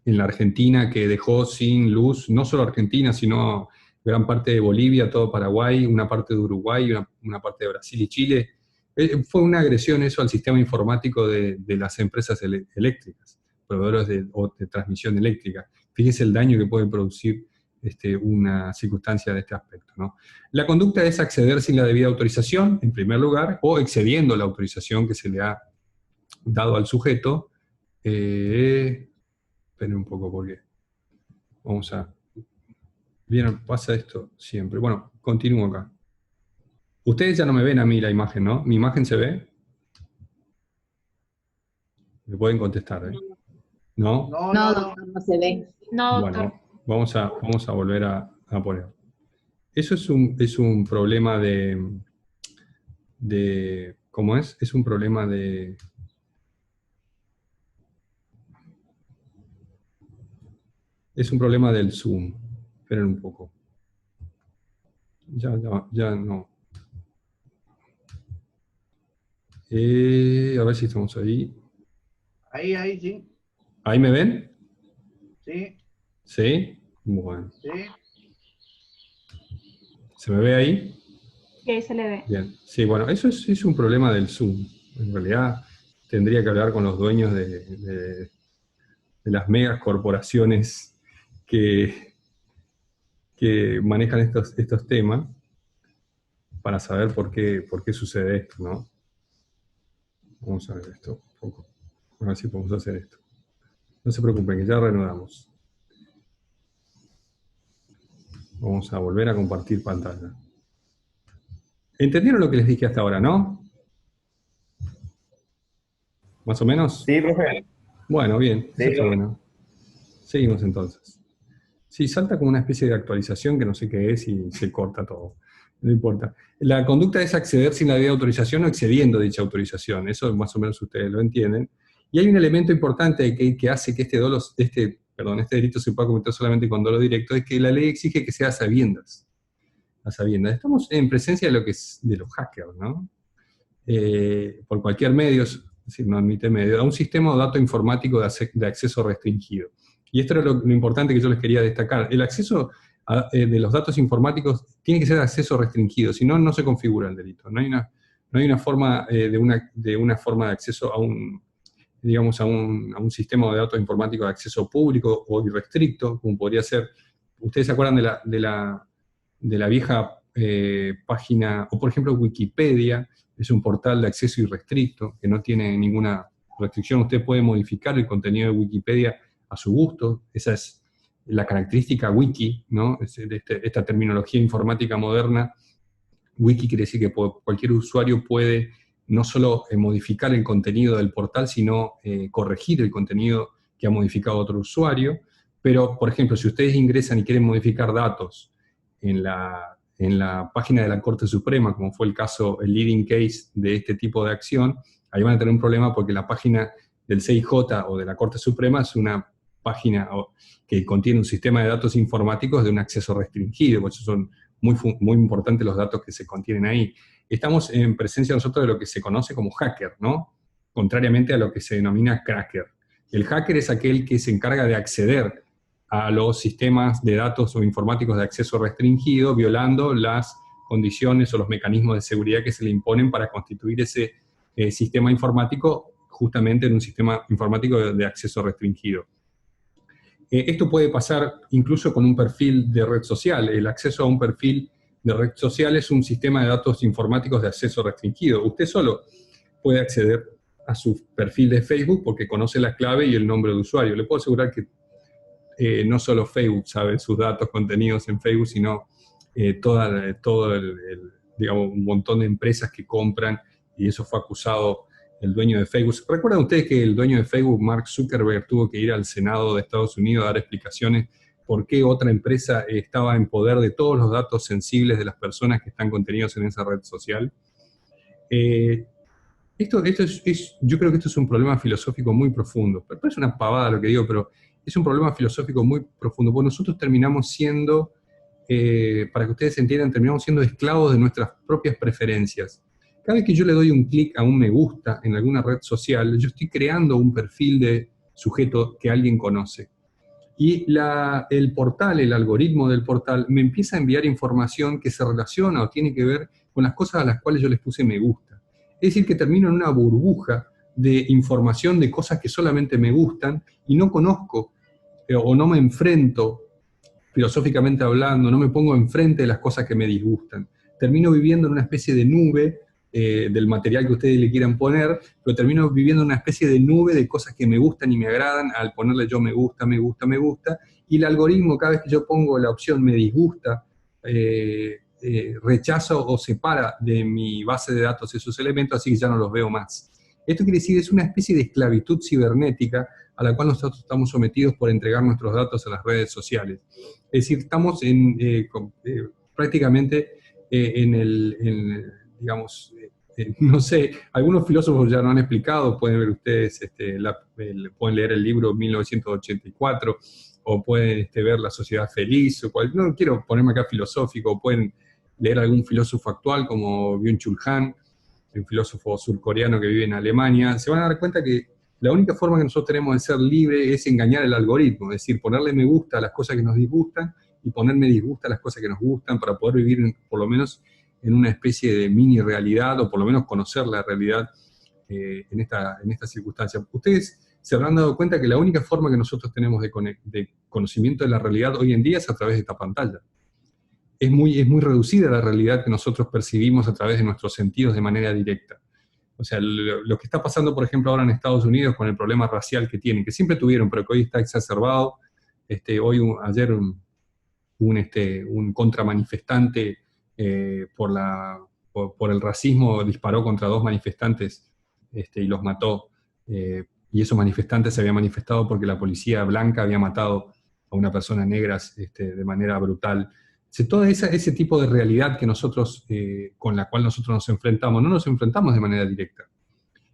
en la Argentina que dejó sin luz, no solo Argentina, sino gran parte de Bolivia, todo Paraguay, una parte de Uruguay, una parte de Brasil y Chile? Fue una agresión eso al sistema informático de las empresas eléctricas, proveedores de transmisión eléctrica. Fíjese el daño que puede producir una circunstancia de este aspecto, ¿no? La conducta es acceder sin la debida autorización, en primer lugar, o excediendo la autorización que se le ha dado al sujeto. Esperen un poco porque vamos a... Bien, pasa esto siempre. Bueno, continúo acá. Ustedes ya no me ven a mí la imagen, ¿no? ¿Mi imagen se ve? Me pueden contestar, ¿eh? ¿No? No, doctor, no se ve. No, Bueno, doctor. vamos a volver a poner. Eso es un problema ¿cómo es? Es un problema es un problema del Zoom. Esperen un poco. Ya no. A ver si estamos ahí. Ahí, sí. ¿Ahí me ven? Sí, ¿Sí? Bueno. sí. ¿Se me ve ahí? Y ahí se le ve. Bien. Sí, bueno, eso es un problema del Zoom. En realidad tendría que hablar con los dueños de las megas corporaciones que manejan estos temas para saber por qué sucede esto, ¿no? Vamos a ver esto un poco. A ver si podemos hacer esto. No se preocupen, que ya reanudamos. Vamos a volver a compartir pantalla. ¿Entendieron lo que les dije hasta ahora, no? ¿Más o menos? Sí, profe. Bueno, bien, eso Sí, está bueno. Seguimos entonces. Sí, salta como una especie de actualización que no sé qué es y se corta todo. No importa. La conducta es acceder sin la debida autorización o excediendo dicha autorización. Eso más o menos ustedes lo entienden. Y hay un elemento importante que hace que este delito se pueda cometer solamente con dolo directo, es que la ley exige que sea a sabiendas. A sabiendas. Estamos en presencia de de los hackers, ¿no? Por cualquier medio, es decir, no admite medio, a un sistema o dato informático de acceso restringido. Y esto era lo importante que yo les quería destacar. El acceso de los datos informáticos tiene que ser de acceso restringido, si no, no se configura el delito. No hay una forma de una forma de acceso a digamos, a un sistema de datos informáticos de acceso público o irrestricto, como podría ser. ¿Ustedes se acuerdan de la vieja página, o por ejemplo Wikipedia? Es un portal de acceso irrestricto, que no tiene ninguna restricción. Usted puede modificar el contenido de Wikipedia a su gusto. Esa es la característica wiki, ¿no? Esta terminología informática moderna. Wiki quiere decir que cualquier usuario puede no solo modificar el contenido del portal, sino corregir el contenido que ha modificado otro usuario. Pero, por ejemplo, si ustedes ingresan y quieren modificar datos en la página de la Corte Suprema, como fue el leading case de este tipo de acción, ahí van a tener un problema porque la página del CIJ o de la Corte Suprema es una página que contiene un sistema de datos informáticos de un acceso restringido, por eso son muy importantes los datos que se contienen ahí. Estamos en presencia nosotros de lo que se conoce como hacker, ¿no? Contrariamente a lo que se denomina cracker. El hacker es aquel que se encarga de acceder a los sistemas de datos o informáticos de acceso restringido, violando las condiciones o los mecanismos de seguridad que se le imponen para constituir ese sistema informático justamente en un sistema informático de acceso restringido. Esto puede pasar incluso con un perfil de red social. El acceso a un perfil de red social es un sistema de datos informáticos de acceso restringido. Usted solo puede acceder a su perfil de Facebook porque conoce la clave y el nombre de usuario. Le puedo asegurar que no solo Facebook sabe sus datos contenidos en Facebook, sino digamos, un montón de empresas que compran, y eso fue acusado el dueño de Facebook. ¿Recuerdan ustedes que el dueño de Facebook, Mark Zuckerberg, tuvo que ir al Senado de Estados Unidos a dar explicaciones por qué otra empresa estaba en poder de todos los datos sensibles de las personas que están contenidos en esa red social? Yo creo que esto es un problema filosófico muy profundo. Parece una pavada lo que digo, pero es un problema filosófico muy profundo, porque nosotros terminamos siendo, para que ustedes entiendan, terminamos siendo esclavos de nuestras propias preferencias. Cada vez que yo le doy un clic a un me gusta en alguna red social, yo estoy creando un perfil de sujeto que alguien conoce. Y el portal, el algoritmo del portal, me empieza a enviar información que se relaciona o tiene que ver con las cosas a las cuales yo les puse me gusta. Es decir, que termino en una burbuja de información de cosas que solamente me gustan y no conozco o no me enfrento, filosóficamente hablando, no me pongo enfrente de las cosas que me disgustan. Termino viviendo en una especie de nube del material que ustedes le quieran poner, pero termino viviendo en una especie de nube de cosas que me gustan y me agradan al ponerle yo me gusta, me gusta, me gusta, y el algoritmo, cada vez que yo pongo la opción me disgusta, rechazo o separa de mi base de datos esos elementos, así que ya no los veo más. Esto quiere decir, es una especie de esclavitud cibernética a la cual nosotros estamos sometidos por entregar nuestros datos a las redes sociales. Es decir, estamos prácticamente digamos, no sé, algunos filósofos ya lo han explicado, pueden ver ustedes, pueden leer el libro 1984, o pueden ver La Sociedad Feliz, no quiero ponerme acá filosófico, o pueden leer algún filósofo actual como Byung-Chul Han, un filósofo surcoreano que vive en Alemania. Se van a dar cuenta que la única forma que nosotros tenemos de ser libres es engañar el algoritmo, es decir, ponerle me gusta a las cosas que nos disgustan y ponerme disgusta a las cosas que nos gustan para poder vivir por lo menos en una especie de mini realidad, o por lo menos conocer la realidad en esta circunstancia. Ustedes se habrán dado cuenta que la única forma que nosotros tenemos de conocimiento de la realidad hoy en día es a través de esta pantalla. Es muy reducida la realidad que nosotros percibimos a través de nuestros sentidos de manera directa. O sea, lo que está pasando, por ejemplo, ahora en Estados Unidos con el problema racial que tienen, que siempre tuvieron, pero que hoy está exacerbado. Ayer un contramanifestante por el racismo disparó contra 2 manifestantes y los mató. Y esos manifestantes se habían manifestado porque la policía blanca había matado a una persona negra de manera brutal. Todo ese tipo de realidad que nosotros, con la cual nosotros nos enfrentamos, no nos enfrentamos de manera directa.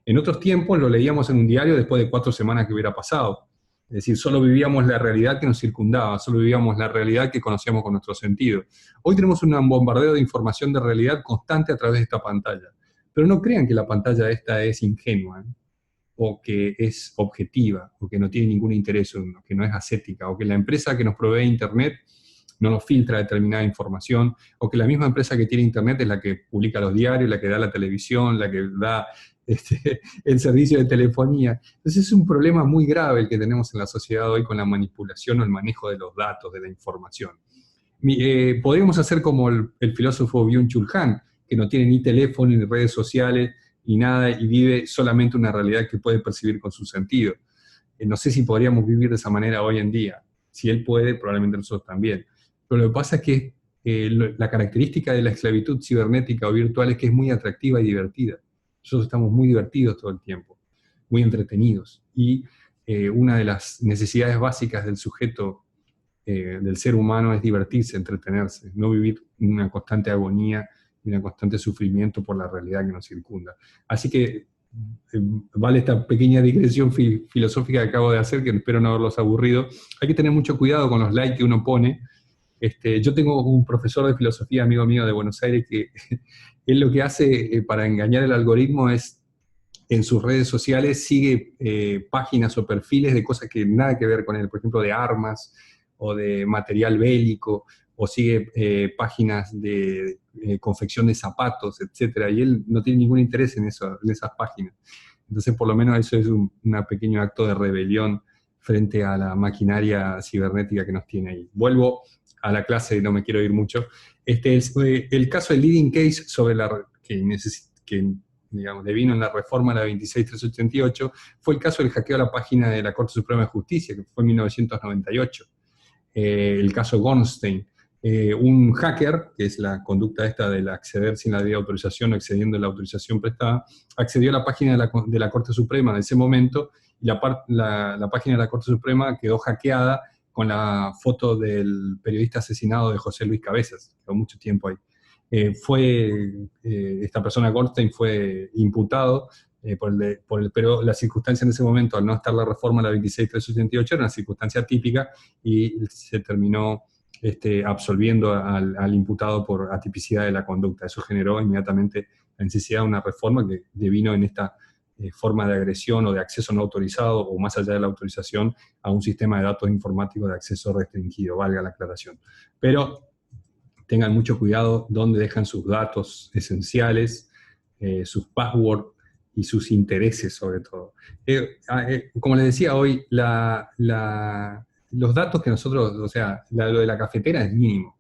En otros tiempos lo leíamos en un diario después de 4 semanas que hubiera pasado. Es decir, solo vivíamos la realidad que nos circundaba, solo vivíamos la realidad que conocíamos con nuestros sentidos. Hoy tenemos un bombardeo de información de realidad constante a través de esta pantalla. Pero no crean que la pantalla esta es ingenua, o que es objetiva, o que no tiene ningún interés, o que no es ascética, o que la empresa que nos provee Internet no nos filtra determinada información, o que la misma empresa que tiene Internet es la que publica los diarios, la que da la televisión, la que da el servicio de telefonía. Entonces es un problema muy grave el que tenemos en la sociedad hoy con la manipulación o el manejo de los datos, de la información. Podríamos hacer como el filósofo Byung-Chul Han, que no tiene ni teléfono, ni redes sociales, ni nada, y vive solamente una realidad que puede percibir con su sentido. No sé si podríamos vivir de esa manera hoy en día. Si él puede, probablemente nosotros también. Pero lo que pasa es que la característica de la esclavitud cibernética o virtual es que es muy atractiva y divertida. Nosotros estamos muy divertidos todo el tiempo, muy entretenidos. Y una de las necesidades básicas del sujeto, del ser humano, es divertirse, entretenerse, no vivir una constante agonía y un constante sufrimiento por la realidad que nos circunda. Así que vale esta pequeña digresión filosófica que acabo de hacer, que espero no haberlos aburrido. Hay que tener mucho cuidado con los likes que uno pone. Yo tengo un profesor de filosofía, amigo mío de Buenos Aires, que él lo que hace para engañar el algoritmo es, en sus redes sociales, sigue páginas o perfiles de cosas que nada que ver con él, por ejemplo, de armas o de material bélico, o sigue páginas de confección de zapatos, etcétera, y él no tiene ningún interés en esas páginas. Entonces, por lo menos eso es un pequeño acto de rebelión frente a la maquinaria cibernética que nos tiene ahí. Vuelvo a la clase y no me quiero ir mucho. El caso del leading case sobre que digamos, devino en la reforma de la 26388 fue el caso del hackeo a la página de la Corte Suprema de Justicia, que fue en 1998. El caso Gornstein. Un hacker, que es la conducta esta del acceder sin la debida autorización o excediendo la autorización prestada, accedió a la página de la Corte Suprema de ese momento, y la página de la Corte Suprema quedó hackeada con la foto del periodista asesinado de José Luis Cabezas, quedó mucho tiempo ahí. Esta persona, Goldstein, fue imputado pero la circunstancia en ese momento, al no estar la reforma de la 26.388, era una circunstancia típica y se terminó absolviendo al imputado por atipicidad de la conducta. Eso generó inmediatamente la necesidad de una reforma que devino en esta forma de agresión o de acceso no autorizado, o más allá de la autorización, a un sistema de datos informáticos de acceso restringido, valga la aclaración. Pero tengan mucho cuidado dónde dejan sus datos esenciales, sus passwords y sus intereses sobre todo. Como les decía hoy, los datos que nosotros, o sea, lo de la cafetera es mínimo.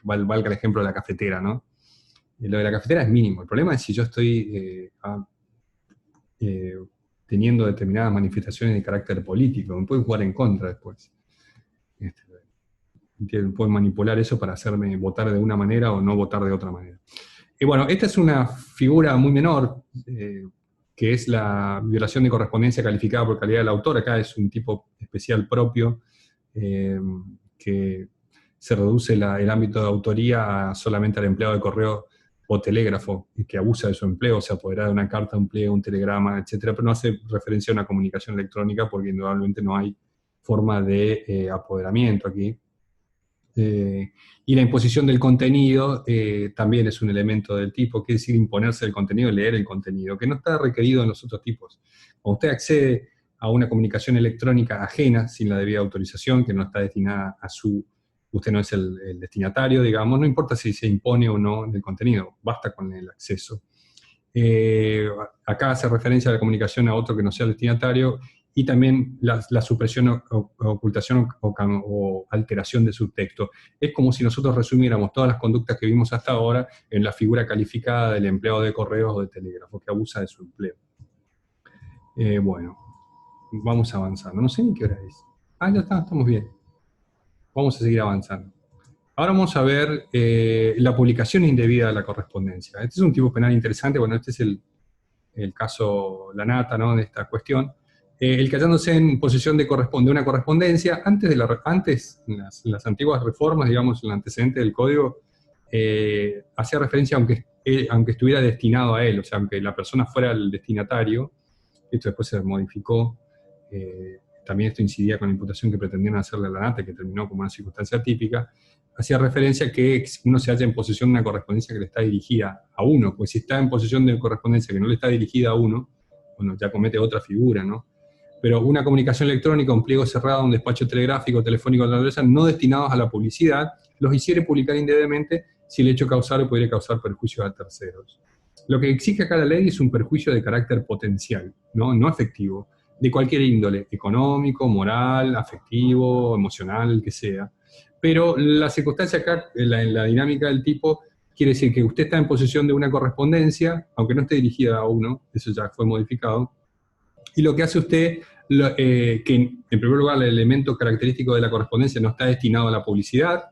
Valga el ejemplo de la cafetera, ¿no? Lo de la cafetera es mínimo. El problema es si yo estoy teniendo determinadas manifestaciones de carácter político. Me pueden jugar en contra después. Pueden manipular eso para hacerme votar de una manera o no votar de otra manera. Y bueno, esta es una figura muy menor, que es la violación de correspondencia calificada por calidad del autor. Acá es un tipo especial propio, que se reduce el ámbito de autoría solamente al empleado de correo o telégrafo, y que abusa de su empleo, se apodera de una carta, un pliego, un telegrama, etcétera, pero no hace referencia a una comunicación electrónica porque indudablemente no hay forma de apoderamiento aquí. Y la imposición del contenido también es un elemento del tipo, que es decir, imponerse el contenido y leer el contenido, que no está requerido en los otros tipos. Cuando usted accede a una comunicación electrónica ajena, sin la debida autorización, que no está destinada a usted no es el destinatario, digamos, no importa si se impone o no el contenido, basta con el acceso. Acá hace referencia a la comunicación a otro que no sea el destinatario, y también la supresión o ocultación o alteración de subtexto. Es como si nosotros resumiéramos todas las conductas que vimos hasta ahora en la figura calificada del empleado de correos o de telégrafo, que abusa de su empleo. Bueno, vamos avanzando. No sé ni qué hora es. Ya está, estamos bien. Vamos a seguir avanzando. Ahora vamos a ver la publicación indebida de la correspondencia. Este es un tipo penal interesante. Bueno, este es el caso Lanata, ¿no?, de esta cuestión. El que hallándose en posesión de una correspondencia, antes en las antiguas reformas, digamos, en el antecedente del código, hacía referencia aunque estuviera destinado a él, o sea, aunque la persona fuera el destinatario. Esto después se modificó. También esto incidía con la imputación que pretendían hacerle a Lanata, que terminó como una circunstancia típica. Hacía referencia a que uno se halla en posesión de una correspondencia que le está dirigida a uno, pues si está en posesión de una correspondencia que no le está dirigida a uno, bueno, ya comete otra figura, ¿no? Pero una comunicación electrónica, un pliego cerrado, un despacho telegráfico, telefónico de naturaleza, no destinados a la publicidad, los hiciere publicar indebidamente si el hecho causado pudiera causar perjuicio a terceros. Lo que exige acá la ley es un perjuicio de carácter potencial, no efectivo, de cualquier índole, económico, moral, afectivo, emocional, el que sea. Pero la circunstancia acá, en la dinámica del tipo, quiere decir que usted está en posesión de una correspondencia, aunque no esté dirigida a uno, eso ya fue modificado, y lo que hace usted, que en primer lugar el elemento característico de la correspondencia no está destinado a la publicidad,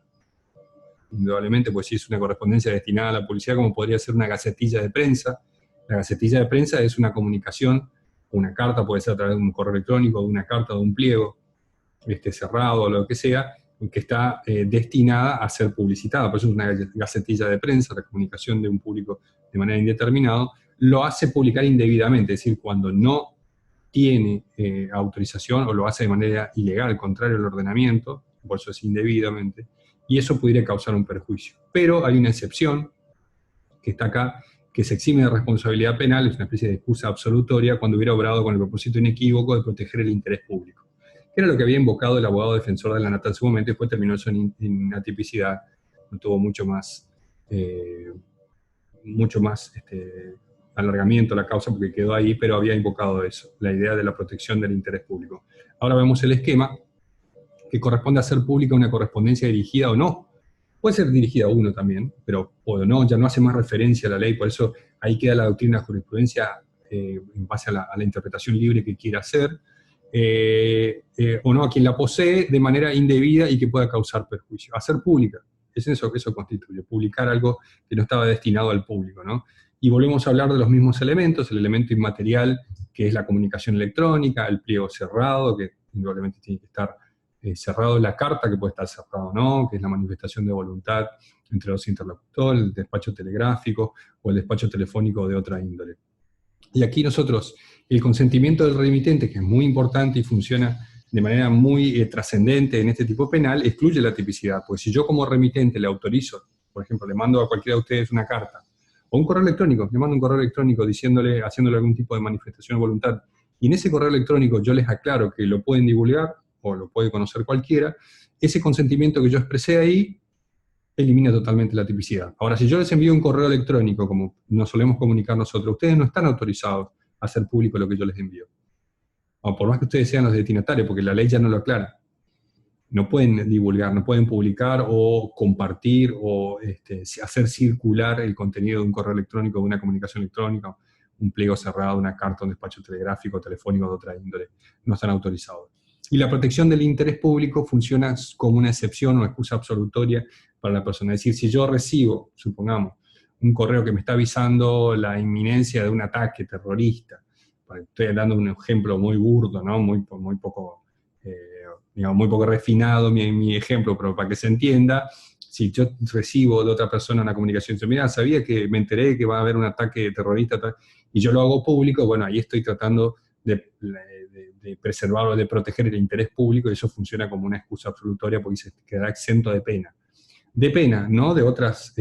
indudablemente, pues si es una correspondencia destinada a la publicidad, como podría ser una gacetilla de prensa. La gacetilla de prensa es una comunicación, una carta, puede ser a través de un correo electrónico, de una carta, de un pliego cerrado, o lo que sea, que está destinada a ser publicitada. Por eso es una gacetilla de prensa, la comunicación de un público de manera indeterminada, lo hace publicar indebidamente, es decir, cuando no tiene autorización o lo hace de manera ilegal, contrario al ordenamiento, por eso es indebidamente, y eso pudiera causar un perjuicio. Pero hay una excepción, que está acá, que se exime de responsabilidad penal, es una especie de excusa absolutoria cuando hubiera obrado con el propósito inequívoco de proteger el interés público, que era lo que había invocado el abogado defensor de Lanata en su momento, y después terminó eso en atipicidad, no tuvo mucho más alargamiento la causa porque quedó ahí, pero había invocado eso, la idea de la protección del interés público. Ahora vemos el esquema, que corresponde a hacer pública una correspondencia dirigida o no. Puede ser dirigida a uno también, pero o no, ya no hace más referencia a la ley, por eso ahí queda la doctrina de jurisprudencia en base a la interpretación libre que quiera hacer, o no a quien la posee de manera indebida y que pueda causar perjuicio. Hacer pública, es eso que eso constituye, publicar algo que no estaba destinado al público, ¿no? Y volvemos a hablar de los mismos elementos, el elemento inmaterial, que es la comunicación electrónica, el pliego cerrado, que indudablemente tiene que estar cerrado, la carta, que puede estar cerrado o no, que es la manifestación de voluntad entre los interlocutores, el despacho telegráfico o el despacho telefónico de otra índole. Y aquí nosotros, el consentimiento del remitente, que es muy importante y funciona de manera muy trascendente en este tipo penal, excluye la tipicidad. Pues si yo como remitente le autorizo, por ejemplo, le mando a cualquiera de ustedes una carta, o un correo electrónico, le mando un correo electrónico diciéndole, haciéndole algún tipo de manifestación de voluntad, y en ese correo electrónico yo les aclaro que lo pueden divulgar, o lo puede conocer cualquiera, ese consentimiento que yo expresé ahí elimina totalmente la tipicidad. Ahora, si yo les envío un correo electrónico, como nos solemos comunicar nosotros, ustedes no están autorizados a hacer público lo que yo les envío. O por más que ustedes sean los destinatarios, porque la ley ya no lo aclara. No pueden divulgar, no pueden publicar o compartir o hacer circular el contenido de un correo electrónico, de una comunicación electrónica, un pliego cerrado, una carta, un despacho telegráfico, telefónico de otra índole. No están autorizados. Y la protección del interés público funciona como una excepción o excusa absolutoria para la persona. Es decir, si yo recibo, supongamos, un correo que me está avisando la inminencia de un ataque terrorista, estoy dando un ejemplo muy burdo, ¿no? Muy poco, digamos, muy poco refinado mi ejemplo, pero para que se entienda, si yo recibo de otra persona una comunicación, dice, mira, sabía que me enteré que va a haber un ataque terrorista, y yo lo hago público, bueno, ahí estoy tratando de preservar o de proteger el interés público, y eso funciona como una excusa absolutoria porque se quedará exento de pena. De pena, no de otras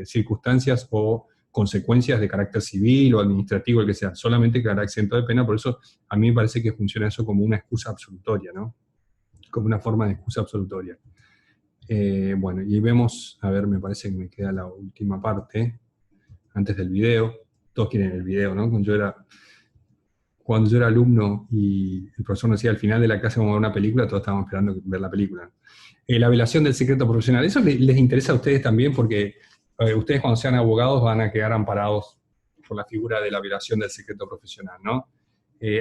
circunstancias o consecuencias de carácter civil o administrativo, el que sea, solamente quedará exento de pena. Por eso a mí me parece que funciona eso como una excusa absolutoria, ¿no? Como una forma de excusa absolutoria. Bueno, y vemos, a ver, me parece que me queda la última parte, antes del video. Todos quieren el video, ¿no? Cuando yo era alumno y el profesor nos decía al final de la clase vamos a ver una película, todos estábamos esperando ver la película. La violación del secreto profesional, eso les interesa a ustedes también porque ustedes cuando sean abogados van a quedar amparados por la figura de la violación del secreto profesional, ¿no?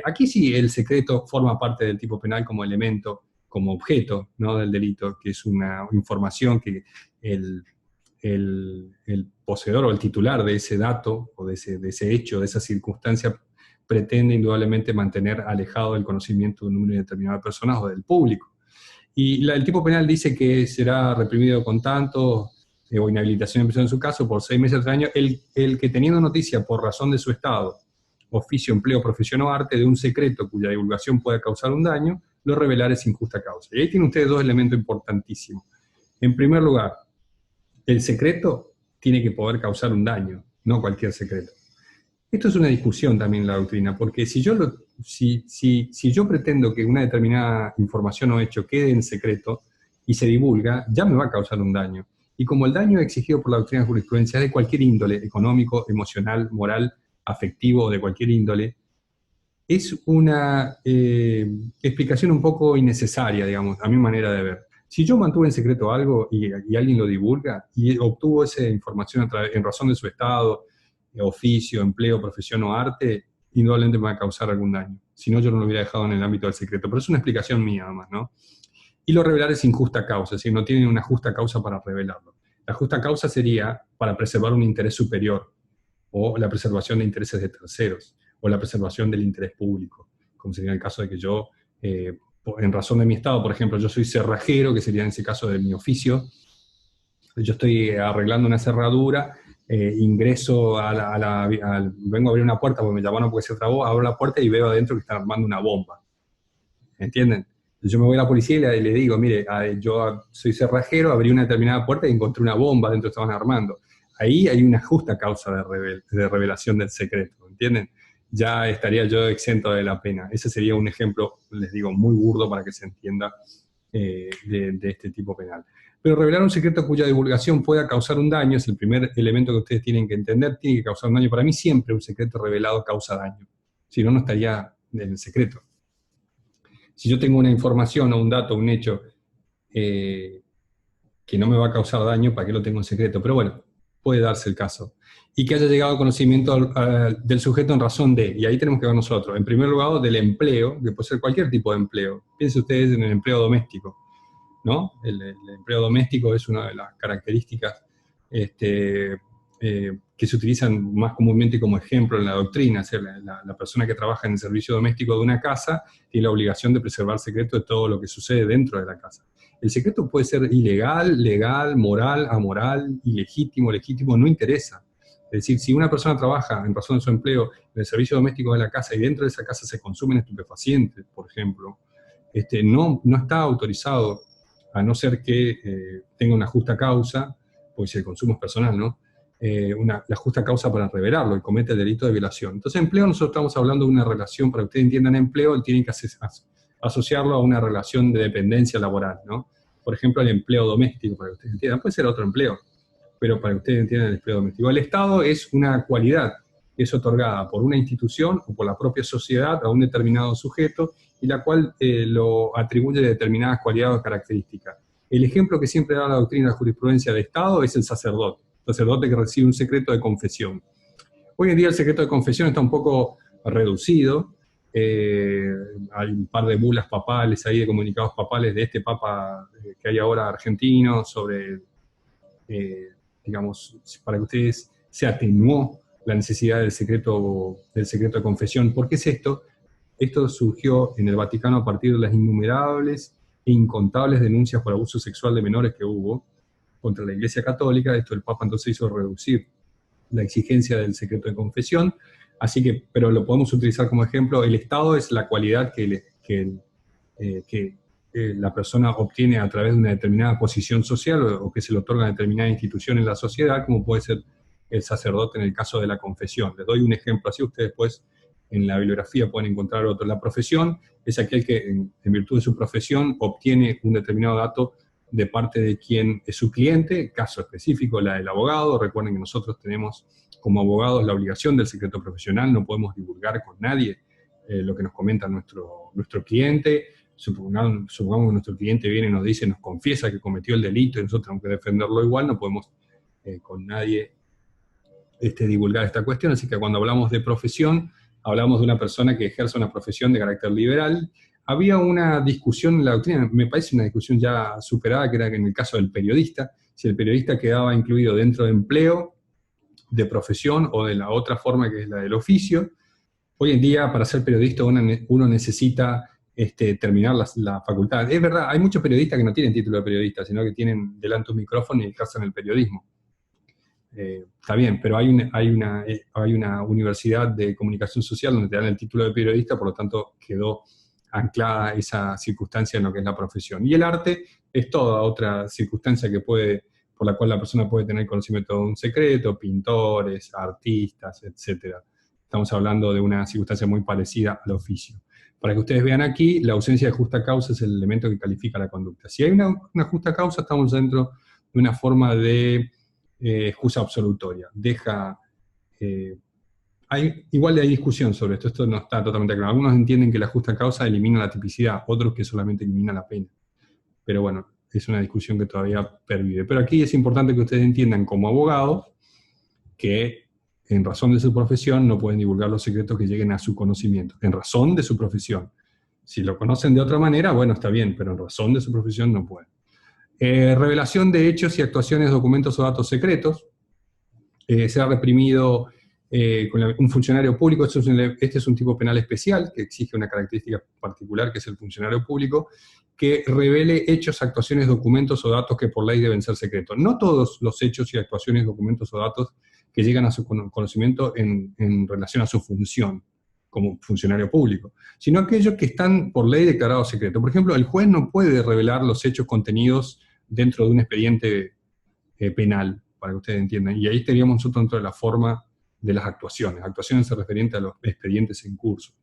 Aquí sí el secreto forma parte del tipo penal como elemento, como objeto, ¿no? Del delito, que es una información que el poseedor o el titular de ese dato o de ese hecho, de esa circunstancia, pretende indudablemente mantener alejado del conocimiento de un número determinado de personas o del público. Y el tipo penal dice que será reprimido con tanto, o inhabilitación en prisión en su caso, por 6 meses o 3 años, el que teniendo noticia por razón de su estado, oficio, empleo, profesión o arte de un secreto cuya divulgación pueda causar un daño, lo revelará sin justa causa. Y ahí tienen ustedes dos elementos importantísimos. En primer lugar, el secreto tiene que poder causar un daño, no cualquier secreto. Esto es una discusión también en la doctrina, porque si yo pretendo que una determinada información o hecho quede en secreto y se divulga, ya me va a causar un daño. Y como el daño exigido por la doctrina de jurisprudencia es de cualquier índole, económico, emocional, moral, afectivo, de cualquier índole, es una explicación un poco innecesaria, digamos, a mi manera de ver. Si yo mantuve en secreto algo y alguien lo divulga y obtuvo esa información en razón de su estado, oficio, empleo, profesión o arte, indudablemente me va a causar algún daño. Si no, yo no lo hubiera dejado en el ámbito del secreto. Pero es una explicación mía, además, ¿no? Y lo revelar es sin justa causa, es decir, no tienen una justa causa para revelarlo. La justa causa sería para preservar un interés superior, o la preservación de intereses de terceros, o la preservación del interés público, como sería el caso de que yo, en razón de mi estado, por ejemplo, yo soy cerrajero, que sería en ese caso de mi oficio, yo estoy arreglando una cerradura, ingreso vengo a abrir una puerta porque me llamaron porque se trabó, abro la puerta y veo adentro que están armando una bomba. ¿Entienden? Yo me voy a la policía y le digo, mire, yo soy cerrajero, abrí una determinada puerta y encontré una bomba dentro, estaban armando. Ahí hay una justa causa de revelación del secreto, ¿entienden? Ya estaría yo exento de la pena. Ese sería un ejemplo, les digo, muy burdo para que se entienda de este tipo penal. Pero revelar un secreto cuya divulgación pueda causar un daño es el primer elemento que ustedes tienen que entender, tiene que causar un daño. Para mí siempre un secreto revelado causa daño, si no, no estaría en el secreto. Si yo tengo una información o un dato, un hecho que no me va a causar daño, ¿para qué lo tengo en secreto? Pero bueno, puede darse el caso. Y que haya llegado a conocimiento del sujeto en razón de, y ahí tenemos que ver nosotros, en primer lugar del empleo, que puede ser cualquier tipo de empleo. Piensen ustedes en el empleo doméstico, ¿no? El empleo doméstico es una de las características que se utilizan más comúnmente como ejemplo en la doctrina. O sea, la persona que trabaja en el servicio doméstico de una casa tiene la obligación de preservar secreto de todo lo que sucede dentro de la casa. El secreto puede ser ilegal, legal, moral, amoral, ilegítimo, legítimo, no interesa. Es decir, si una persona trabaja en razón de su empleo en el servicio doméstico de la casa y dentro de esa casa se consumen estupefacientes, por ejemplo, no está autorizado, a no ser que tenga una justa causa, porque si el consumo es personal, ¿no? La justa causa para revelarlo y comete el delito de violación. Entonces, empleo, nosotros estamos hablando de una relación, para que ustedes entiendan empleo, tienen que asociarlo a una relación de dependencia laboral, ¿no? Por ejemplo, el empleo doméstico, para que ustedes entiendan, puede ser otro empleo, pero para que ustedes entiendan el empleo doméstico. El Estado es una cualidad que es otorgada por una institución o por la propia sociedad a un determinado sujeto y la cual lo atribuye determinadas cualidades o características. El ejemplo que siempre da la doctrina de la jurisprudencia de Estado es el sacerdote que recibe un secreto de confesión. Hoy en día el secreto de confesión está un poco reducido, hay un par de bulas papales ahí, de comunicados papales de este papa que hay ahora argentino, sobre, digamos, para que ustedes se atenuó la necesidad del secreto de confesión. ¿Por qué es esto? Esto surgió en el Vaticano a partir de las innumerables e incontables denuncias por abuso sexual de menores que hubo contra la Iglesia Católica. Esto el Papa entonces hizo reducir la exigencia del secreto de confesión, así que, pero lo podemos utilizar como ejemplo. El Estado es la cualidad que la persona obtiene a través de una determinada posición social o que se le otorga a determinada institución en la sociedad, como puede ser el sacerdote en el caso de la confesión. Les doy un ejemplo así, ustedes después en la bibliografía pueden encontrar otro. La profesión es aquel que en virtud de su profesión obtiene un determinado dato de parte de quien es su cliente, caso específico, la del abogado. Recuerden que nosotros tenemos como abogados la obligación del secreto profesional, no podemos divulgar con nadie lo que nos comenta nuestro cliente. Supongamos que nuestro cliente viene y nos dice, nos confiesa que cometió el delito y nosotros tenemos que defenderlo igual, no podemos con nadie divulgar esta cuestión. Así que cuando hablamos de profesión, hablamos de una persona que ejerce una profesión de carácter liberal. Había una discusión en la doctrina, me parece una discusión ya superada, que era que en el caso del periodista, si el periodista quedaba incluido dentro de empleo, de profesión o de la otra forma que es la del oficio. Hoy en día, para ser periodista, uno necesita terminar la facultad. Es verdad, hay muchos periodistas que no tienen título de periodista, sino que tienen delante un micrófono y ejercen el periodismo. Está bien, pero hay una universidad de comunicación social donde te dan el título de periodista, por lo tanto quedó anclada esa circunstancia en lo que es la profesión. Y el arte es toda otra circunstancia por la cual la persona puede tener conocimiento de un secreto, pintores, artistas, etc. Estamos hablando de una circunstancia muy parecida al oficio. Para que ustedes vean aquí, la ausencia de justa causa es el elemento que califica la conducta. Si hay una justa causa, estamos dentro de una forma de excusa absolutoria. Igual hay discusión sobre esto no está totalmente claro. Algunos entienden que la justa causa elimina la tipicidad, otros que solamente elimina la pena. Pero bueno, es una discusión que todavía pervive. Pero aquí es importante que ustedes entiendan como abogados que en razón de su profesión no pueden divulgar los secretos que lleguen a su conocimiento, en razón de su profesión. Si lo conocen de otra manera, bueno, está bien, pero en razón de su profesión no pueden. Revelación de hechos y actuaciones, documentos o datos secretos. Se ha reprimido con un funcionario público. Este es un tipo penal especial que exige una característica particular, que es el funcionario público, que revele hechos, actuaciones, documentos o datos que por ley deben ser secretos. No todos los hechos y actuaciones, documentos o datos que llegan a su conocimiento en relación a su función como funcionario público, sino aquellos que están por ley declarados secretos. Por ejemplo, el juez no puede revelar los hechos contenidos dentro de un expediente penal, para que ustedes entiendan. Y ahí estaríamos nosotros dentro de la forma de las actuaciones. Actuaciones se referente a los expedientes en curso.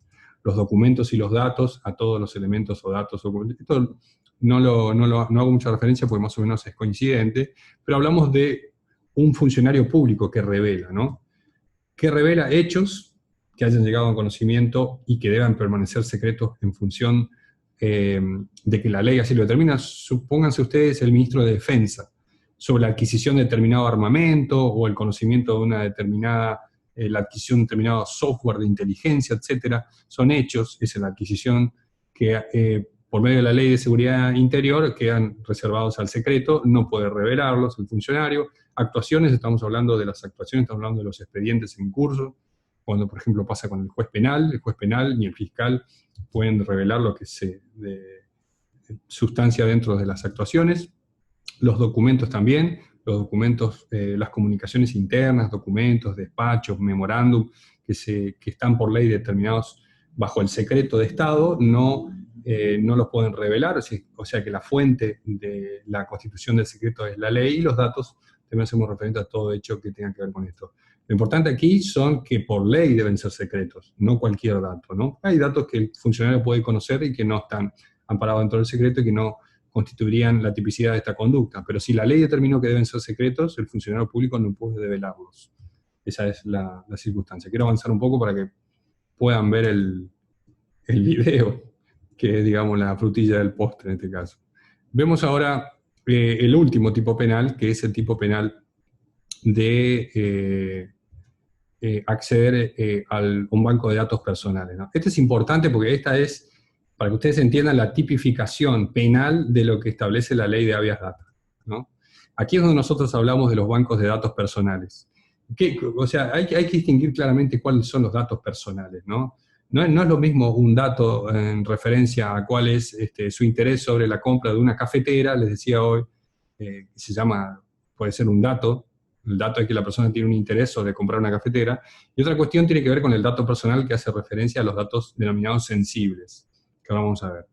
Los documentos y los datos, a todos los elementos o datos. Esto no hago mucha referencia porque más o menos es coincidente, pero hablamos de un funcionario público que revela, ¿no? Que revela hechos que hayan llegado a conocimiento y que deban permanecer secretos en función de que la ley así lo determina. Supónganse ustedes el ministro de Defensa, sobre la adquisición de determinado armamento o el conocimiento de una determinada, la adquisición de determinado software de inteligencia, etc. Son hechos, es la adquisición que por medio de la ley de seguridad interior quedan reservados al secreto, no puede revelarlos el funcionario. Actuaciones, estamos hablando de las actuaciones, estamos hablando de los expedientes en curso, cuando por ejemplo pasa con el juez penal ni el fiscal pueden revelar lo que se sustancia dentro de las actuaciones. Los documentos también los documentos, las comunicaciones internas, documentos, despachos, memorándum, que están por ley determinados bajo el secreto de Estado, no los pueden revelar, o sea que la fuente de la constitución del secreto es la ley, y los datos también hacemos referencia a todo hecho que tenga que ver con esto. Lo importante aquí son que por ley deben ser secretos, no cualquier dato, ¿no? Hay datos que el funcionario puede conocer y que no están amparados dentro del secreto y que no constituirían la tipicidad de esta conducta, pero si la ley determinó que deben ser secretos, el funcionario público no puede develarlos. Esa es la circunstancia. Quiero avanzar un poco para que puedan ver el video, que es, digamos, la frutilla del postre en este caso. Vemos ahora el último tipo penal, que es el tipo penal de acceder a un banco de datos personales, ¿no? Este es importante porque esta es, para que ustedes entiendan, la tipificación penal de lo que establece la ley de habeas data, ¿no? Aquí es donde nosotros hablamos de los bancos de datos personales. O sea, hay que distinguir claramente cuáles son los datos personales, ¿no? No es lo mismo un dato en referencia a cuál es su interés sobre la compra de una cafetera, les decía hoy, se llama, puede ser un dato, el dato es que la persona tiene un interés sobre comprar una cafetera, y otra cuestión tiene que ver con el dato personal que hace referencia a los datos denominados sensibles, que ahora vamos a ver.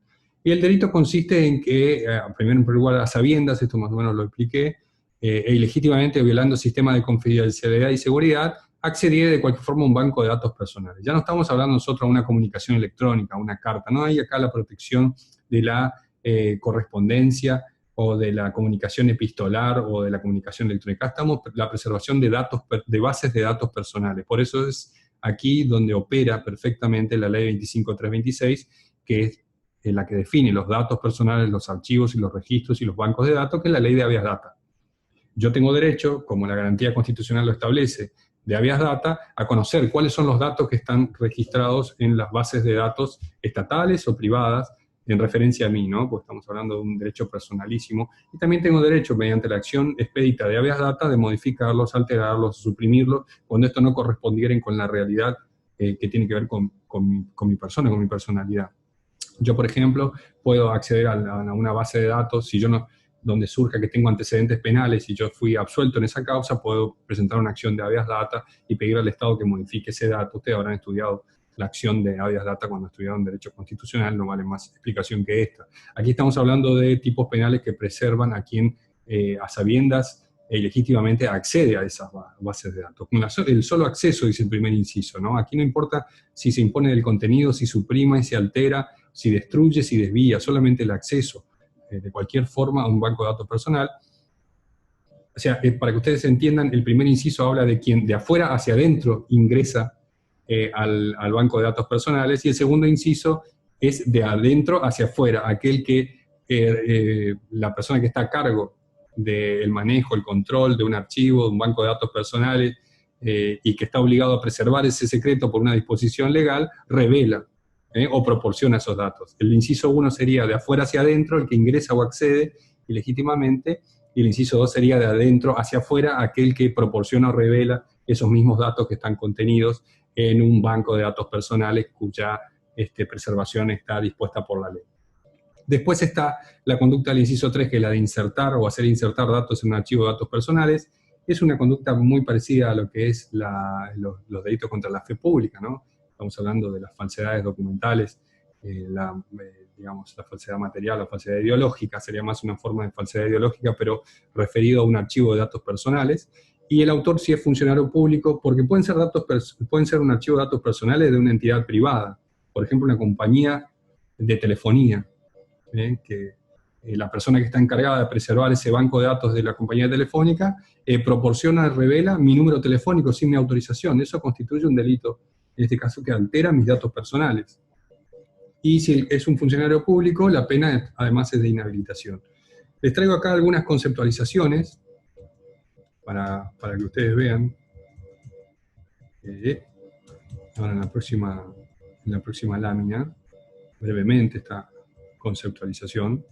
Y el delito consiste en que, primero en primer lugar, a sabiendas, esto más o menos lo expliqué, e ilegítimamente violando el sistema de confidencialidad y seguridad, acceder de cualquier forma a un banco de datos personales. Ya no estamos hablando nosotros de una comunicación electrónica, una carta, no hay acá la protección de la correspondencia o de la comunicación epistolar o de la comunicación electrónica. Estamos la preservación de datos, de bases de datos personales. Por eso es aquí donde opera perfectamente la ley 25326, que es la que define los datos personales, los archivos y los registros y los bancos de datos, que es la ley de habeas data. Yo tengo derecho, como la garantía constitucional lo establece, de habeas data, a conocer cuáles son los datos que están registrados en las bases de datos estatales o privadas, en referencia a mí, ¿no? Pues estamos hablando de un derecho personalísimo. Y también tengo derecho, mediante la acción expedita de habeas data, de modificarlos, alterarlos, suprimirlos, cuando esto no correspondiera con la realidad que tiene que ver con mi persona, con mi personalidad. Yo, por ejemplo, puedo acceder a una base de datos, si yo no, donde surja que tengo antecedentes penales y yo fui absuelto en esa causa, puedo presentar una acción de habeas data y pedir al Estado que modifique ese dato. Ustedes habrán estudiado la acción de habeas data cuando estudiaron Derecho Constitucional, no vale más explicación que esta. Aquí estamos hablando de tipos penales que preservan a quien a sabiendas legítimamente accede a esas bases de datos. Con el solo acceso, dice el primer inciso, ¿no? Aquí no importa si se impone del contenido, si suprima y se altera, si destruye, si desvía, solamente el acceso de cualquier forma a un banco de datos personal. O sea, para que ustedes entiendan, el primer inciso habla de quien de afuera hacia adentro ingresa al banco de datos personales, y el segundo inciso es de adentro hacia afuera, aquel que la persona que está a cargo del manejo, el control de un archivo, de un banco de datos personales, y que está obligado a preservar ese secreto por una disposición legal, revela o proporciona esos datos. El inciso 1 sería de afuera hacia adentro, el que ingresa o accede ilegítimamente, y el inciso 2 sería de adentro hacia afuera, aquel que proporciona o revela esos mismos datos que están contenidos en un banco de datos personales cuya preservación está dispuesta por la ley. Después está la conducta del inciso 3, que es la de insertar o hacer insertar datos en un archivo de datos personales. Es una conducta muy parecida a lo que es los delitos contra la fe pública, ¿no? Estamos hablando de las falsedades documentales, digamos, la falsedad material, la falsedad ideológica, sería más una forma de falsedad ideológica, pero referido a un archivo de datos personales. Y el autor sí es funcionario público, porque pueden ser un archivo de datos personales de una entidad privada, por ejemplo, una compañía de telefonía, que la persona que está encargada de preservar ese banco de datos de la compañía telefónica proporciona, revela mi número telefónico sin mi autorización. Eso constituye un delito, en este caso, que altera mis datos personales. Y si es un funcionario público, la pena además es de inhabilitación. Les traigo acá algunas conceptualizaciones para que ustedes vean. Ahora en la próxima lámina, brevemente esta conceptualización.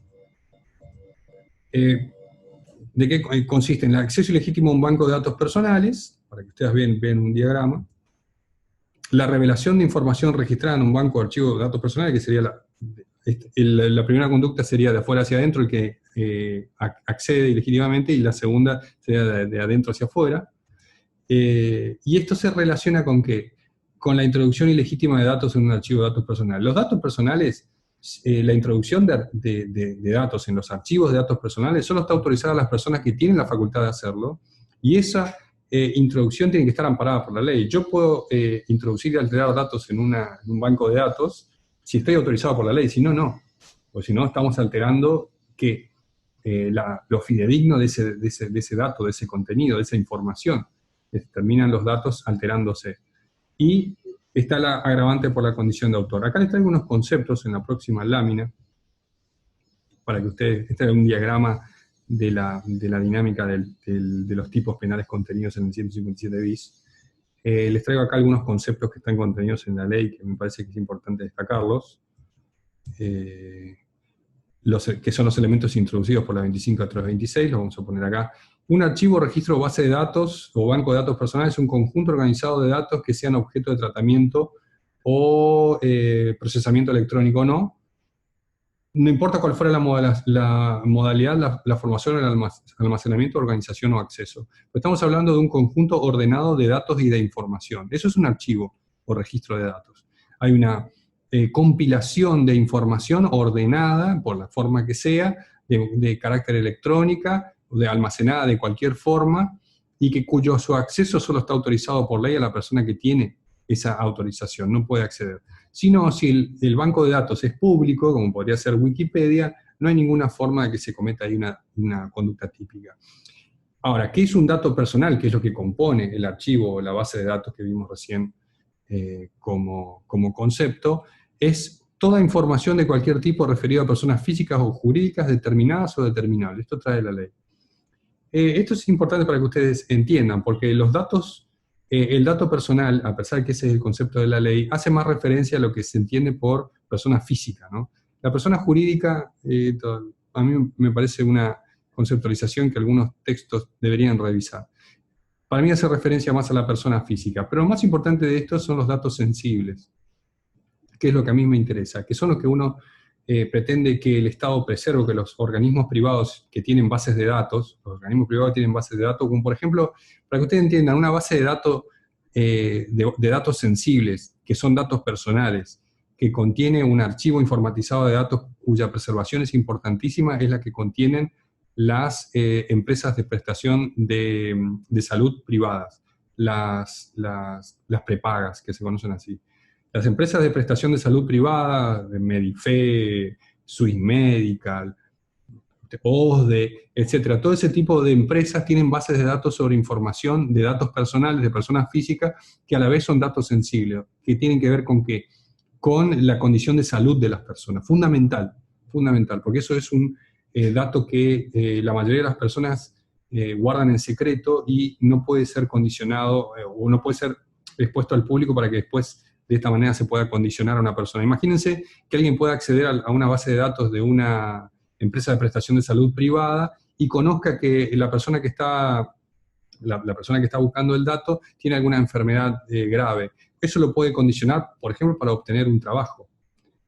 ¿De qué consiste? En el acceso ilegítimo a un banco de datos personales, para que ustedes vean un diagrama. La revelación de información registrada en un banco de archivos de datos personales, que sería la primera conducta sería de afuera hacia adentro, el que accede ilegítimamente, y la segunda sería de adentro hacia afuera. Y esto se relaciona con ¿qué? Con la introducción ilegítima de datos en un archivo de datos personales. Los datos personales, la introducción de datos en los archivos de datos personales solo está autorizada a las personas que tienen la facultad de hacerlo, y esa introducción tiene que estar amparada por la ley. Yo puedo introducir y alterar datos en un banco de datos si estoy autorizado por la ley, si no, no. O si no, estamos alterando que lo fidedigno de ese dato, de ese contenido, de esa información. Terminan los datos alterándose. Y está la agravante por la condición de autor. Acá les traigo unos conceptos en la próxima lámina, para que ustedes, este es un diagrama de la dinámica de los tipos penales contenidos en el 157 bis. Les traigo acá algunos conceptos que están contenidos en la ley, que me parece que es importante destacarlos, que son los elementos introducidos por la 25.326, los vamos a poner acá. Un archivo, registro o base de datos o banco de datos personales es un conjunto organizado de datos que sean objeto de tratamiento o procesamiento electrónico o no. No importa cuál fuera la modalidad, la formación, el almacenamiento, organización o acceso. Estamos hablando de un conjunto ordenado de datos y de información. Eso es un archivo o registro de datos. Hay una compilación de información ordenada, por la forma que sea, de carácter electrónica, de almacenada de cualquier forma, y cuyo su acceso solo está autorizado por ley a la persona que tiene esa autorización, no puede acceder. Sino, si el banco de datos es público, como podría ser Wikipedia, no hay ninguna forma de que se cometa ahí una conducta típica. Ahora, ¿qué es un dato personal? ¿Qué es lo que compone el archivo o la base de datos que vimos recién como concepto? Es toda información de cualquier tipo referida a personas físicas o jurídicas determinadas o determinables. Esto trae la ley. Esto es importante para que ustedes entiendan, porque los datos, el dato personal, a pesar de que ese es el concepto de la ley, hace más referencia a lo que se entiende por persona física, ¿no? La persona jurídica, a mí me parece una conceptualización que algunos textos deberían revisar. Para mí hace referencia más a la persona física, pero lo más importante de esto son los datos sensibles, que es lo que a mí me interesa, que son los que uno pretende que el Estado preserve, que los organismos privados que tienen bases de datos, los organismos privados tienen bases de datos, como por ejemplo, para que ustedes entiendan, una base de datos, de datos sensibles, que son datos personales, que contiene un archivo informatizado de datos cuya preservación es importantísima, es la que contienen las empresas de prestación de salud privadas, las prepagas, que se conocen así. Las empresas de prestación de salud privada, de Medife, Swiss Medical, OSDE, etcétera, todo ese tipo de empresas tienen bases de datos sobre información de datos personales de personas físicas que a la vez son datos sensibles, que tienen que ver con ¿qué? Con la condición de salud de las personas. Fundamental, porque eso es un dato que la mayoría de las personas guardan en secreto y no puede ser condicionado o no puede ser expuesto al público para que después de esta manera se pueda condicionar a una persona. Imagínense que alguien pueda acceder a una base de datos de una empresa de prestación de salud privada y conozca que la persona que está buscando el dato tiene alguna enfermedad grave. Eso lo puede condicionar, por ejemplo, para obtener un trabajo,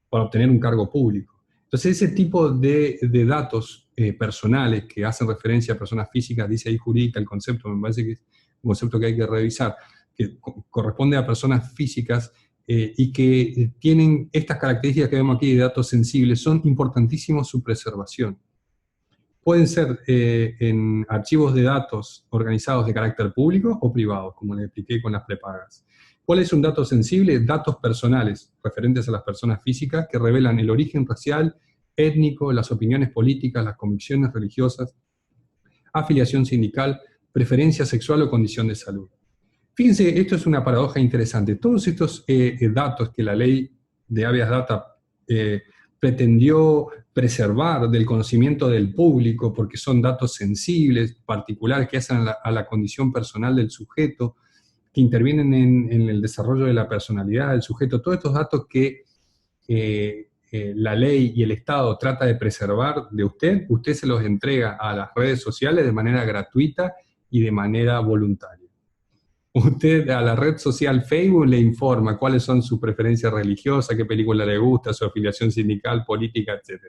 para obtener un cargo público. Entonces, ese tipo de datos personales que hacen referencia a personas físicas, dice ahí jurídica el concepto, me parece que es un concepto que hay que revisar, que corresponde a personas físicas y que tienen estas características que vemos aquí de datos sensibles, son importantísimos su preservación. Pueden ser en archivos de datos organizados de carácter público o privado, como les expliqué con las prepagas. ¿Cuál es un dato sensible? Datos personales, referentes a las personas físicas, que revelan el origen racial, étnico, las opiniones políticas, las convicciones religiosas, afiliación sindical, preferencia sexual o condición de salud. Fíjense, esto es una paradoja interesante. Todos estos datos que la ley de habeas data pretendió preservar del conocimiento del público, porque son datos sensibles, particulares, que hacen a la condición personal del sujeto, que intervienen en el desarrollo de la personalidad del sujeto, todos estos datos que la ley y el Estado trata de preservar de usted se los entrega a las redes sociales de manera gratuita y de manera voluntaria. Usted a la red social Facebook le informa cuáles son sus preferencias religiosas, qué película le gusta, su afiliación sindical, política, etc.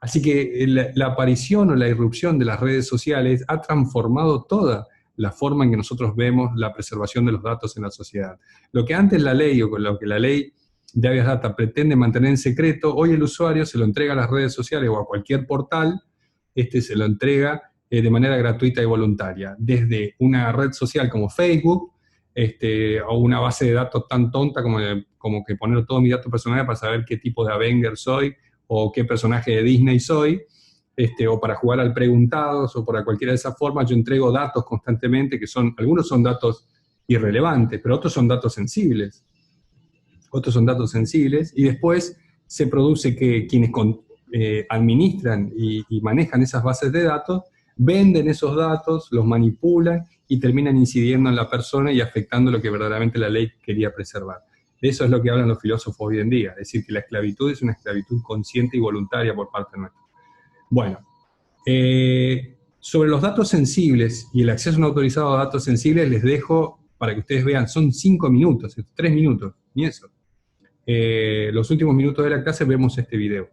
Así que la aparición o la irrupción de las redes sociales ha transformado toda la forma en que nosotros vemos la preservación de los datos en la sociedad. Lo que antes la ley, o con lo que la ley de habeas data pretende mantener en secreto, hoy el usuario se lo entrega a las redes sociales o a cualquier portal, se lo entrega de manera gratuita y voluntaria, desde una red social como Facebook, o una base de datos tan tonta como que poner todos mis datos personales para saber qué tipo de Avenger soy, o qué personaje de Disney soy, o para jugar al preguntados, o para cualquiera de esas formas. Yo entrego datos constantemente, algunos son datos irrelevantes, pero otros son datos sensibles. Y después se produce que quienes administran y manejan esas bases de datos, venden esos datos, los manipulan y terminan incidiendo en la persona y afectando lo que verdaderamente la ley quería preservar. De eso es lo que hablan los filósofos hoy en día, es decir, que la esclavitud es una esclavitud consciente y voluntaria por parte nuestra. Bueno, sobre los datos sensibles y el acceso no autorizado a datos sensibles les dejo para que ustedes vean, son 5 minutos, 3 minutos, ni eso. Los últimos minutos de la clase vemos este video.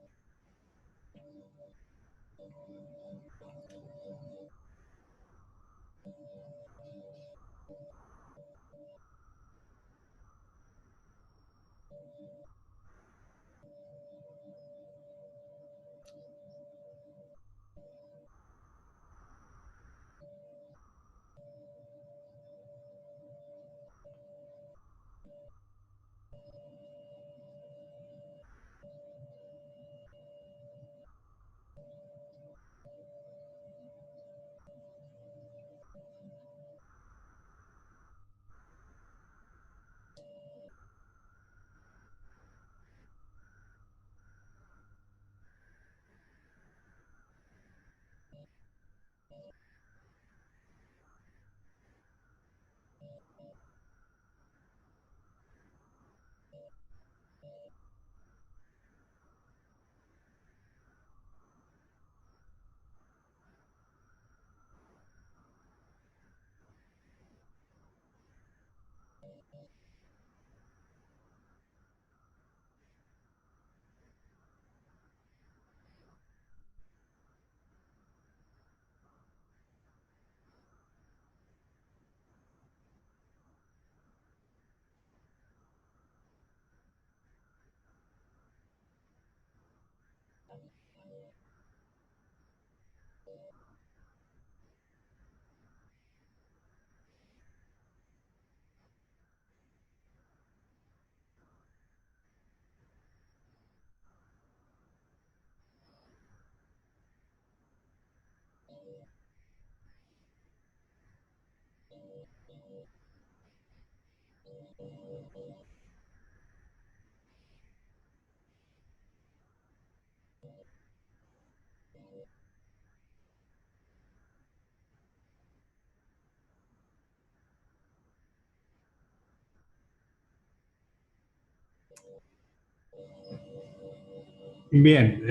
Bien,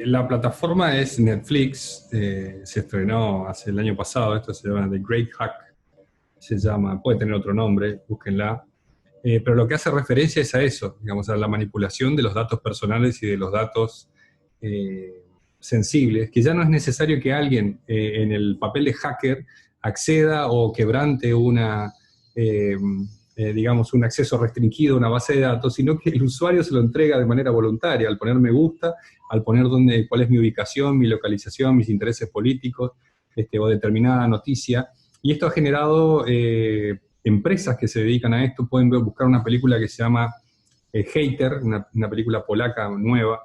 la plataforma es Netflix, se estrenó hace el año pasado, esto se llama The Great Hack, puede tener otro nombre, búsquenla, pero lo que hace referencia es a eso, digamos, a la manipulación de los datos personales y de los datos sensibles, que ya no es necesario que alguien en el papel de hacker acceda o quebrante digamos, un acceso restringido a una base de datos, sino que el usuario se lo entrega de manera voluntaria, al poner me gusta, al poner cuál es mi ubicación, mi localización, mis intereses políticos, o determinada noticia. Y esto ha generado empresas que se dedican a esto. Pueden buscar una película que se llama Hater, una película polaca nueva,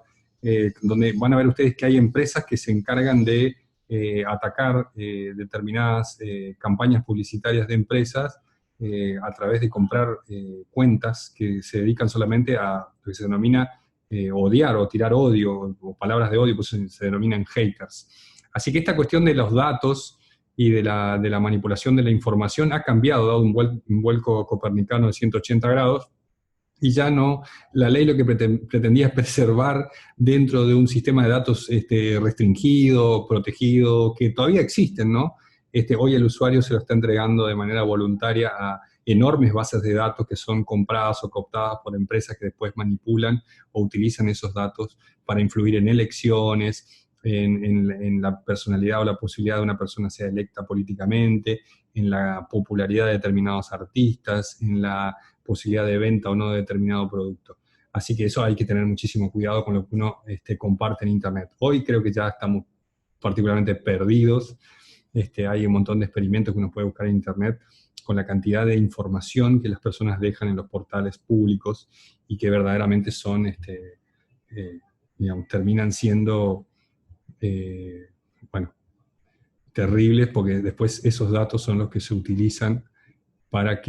donde van a ver ustedes que hay empresas que se encargan de atacar determinadas campañas publicitarias de empresas a través de comprar cuentas que se dedican solamente a lo que se denomina odiar o tirar odio, o palabras de odio, pues se denominan haters. Así que esta cuestión de los datos y de la manipulación de la información ha cambiado, dado un vuelco copernicano de 180 grados, y ya no, la ley lo que pretendía es preservar dentro de un sistema de datos restringido, protegido, que todavía existen, ¿no? Hoy el usuario se lo está entregando de manera voluntaria a enormes bases de datos que son compradas o cooptadas por empresas que después manipulan o utilizan esos datos para influir en elecciones, en la personalidad o la posibilidad de una persona sea electa políticamente, en la popularidad de determinados artistas, en la posibilidad de venta o no de determinado producto. Así que eso hay que tener muchísimo cuidado con lo que uno comparte en Internet. Hoy creo que ya estamos particularmente perdidos. Hay un montón de experimentos que uno puede buscar en Internet con la cantidad de información que las personas dejan en los portales públicos y que verdaderamente son, digamos, terminan siendo, bueno, terribles, porque después esos datos son los que se utilizan para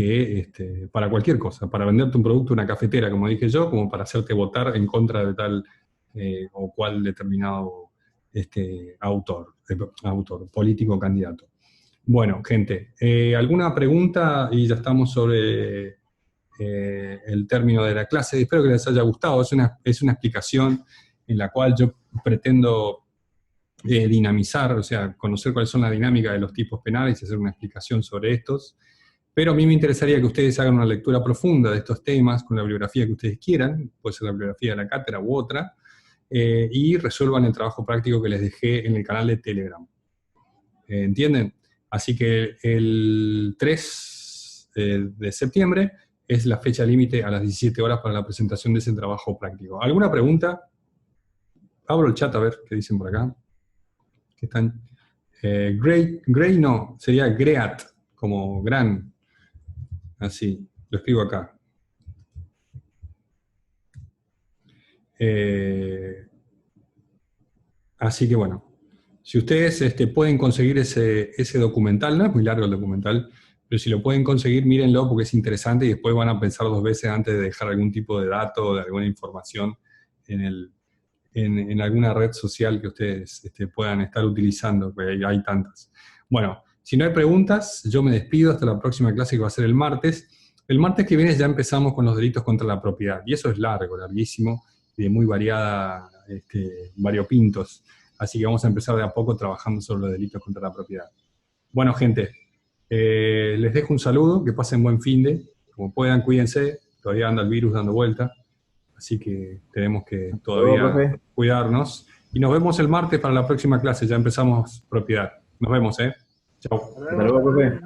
para cualquier cosa, para venderte un producto, una cafetera, como dije yo, como para hacerte votar en contra de tal o cual determinado autor, político o candidato. Bueno, gente, ¿alguna pregunta? Y ya estamos sobre el término de la clase. Espero que les haya gustado. Es una explicación en la cual yo pretendo dinamizar, o sea, conocer cuáles son las dinámicas de los tipos penales y hacer una explicación sobre estos. Pero a mí me interesaría que ustedes hagan una lectura profunda de estos temas con la bibliografía que ustedes quieran, puede ser la bibliografía de la cátedra u otra, y resuelvan el trabajo práctico que les dejé en el canal de Telegram. ¿Entienden? Así que el 3 de septiembre es la fecha límite a las 17 horas para la presentación de ese trabajo práctico. ¿Alguna pregunta? Abro el chat a ver qué dicen por acá. ¿Qué están? Grey no, sería Great, como gran. Así, lo escribo acá. Así que bueno, si ustedes pueden conseguir ese documental, no es muy largo el documental, pero si lo pueden conseguir, mírenlo porque es interesante y después van a pensar 2 veces antes de dejar algún tipo de dato o de alguna información en alguna red social que ustedes puedan estar utilizando, porque hay tantas. Bueno, si no hay preguntas, yo me despido hasta la próxima clase que va a ser el martes. El martes que viene ya empezamos con los delitos contra la propiedad, y eso es largo, larguísimo, y de muy variopintos. Así que vamos a empezar de a poco trabajando sobre los delitos contra la propiedad. Bueno, gente, les dejo un saludo, que pasen buen finde, como puedan, cuídense, todavía anda el virus dando vuelta, así que tenemos que todavía cuidarnos. Y nos vemos el martes para la próxima clase, ya empezamos propiedad. Nos vemos, Chao. Hasta luego, profe.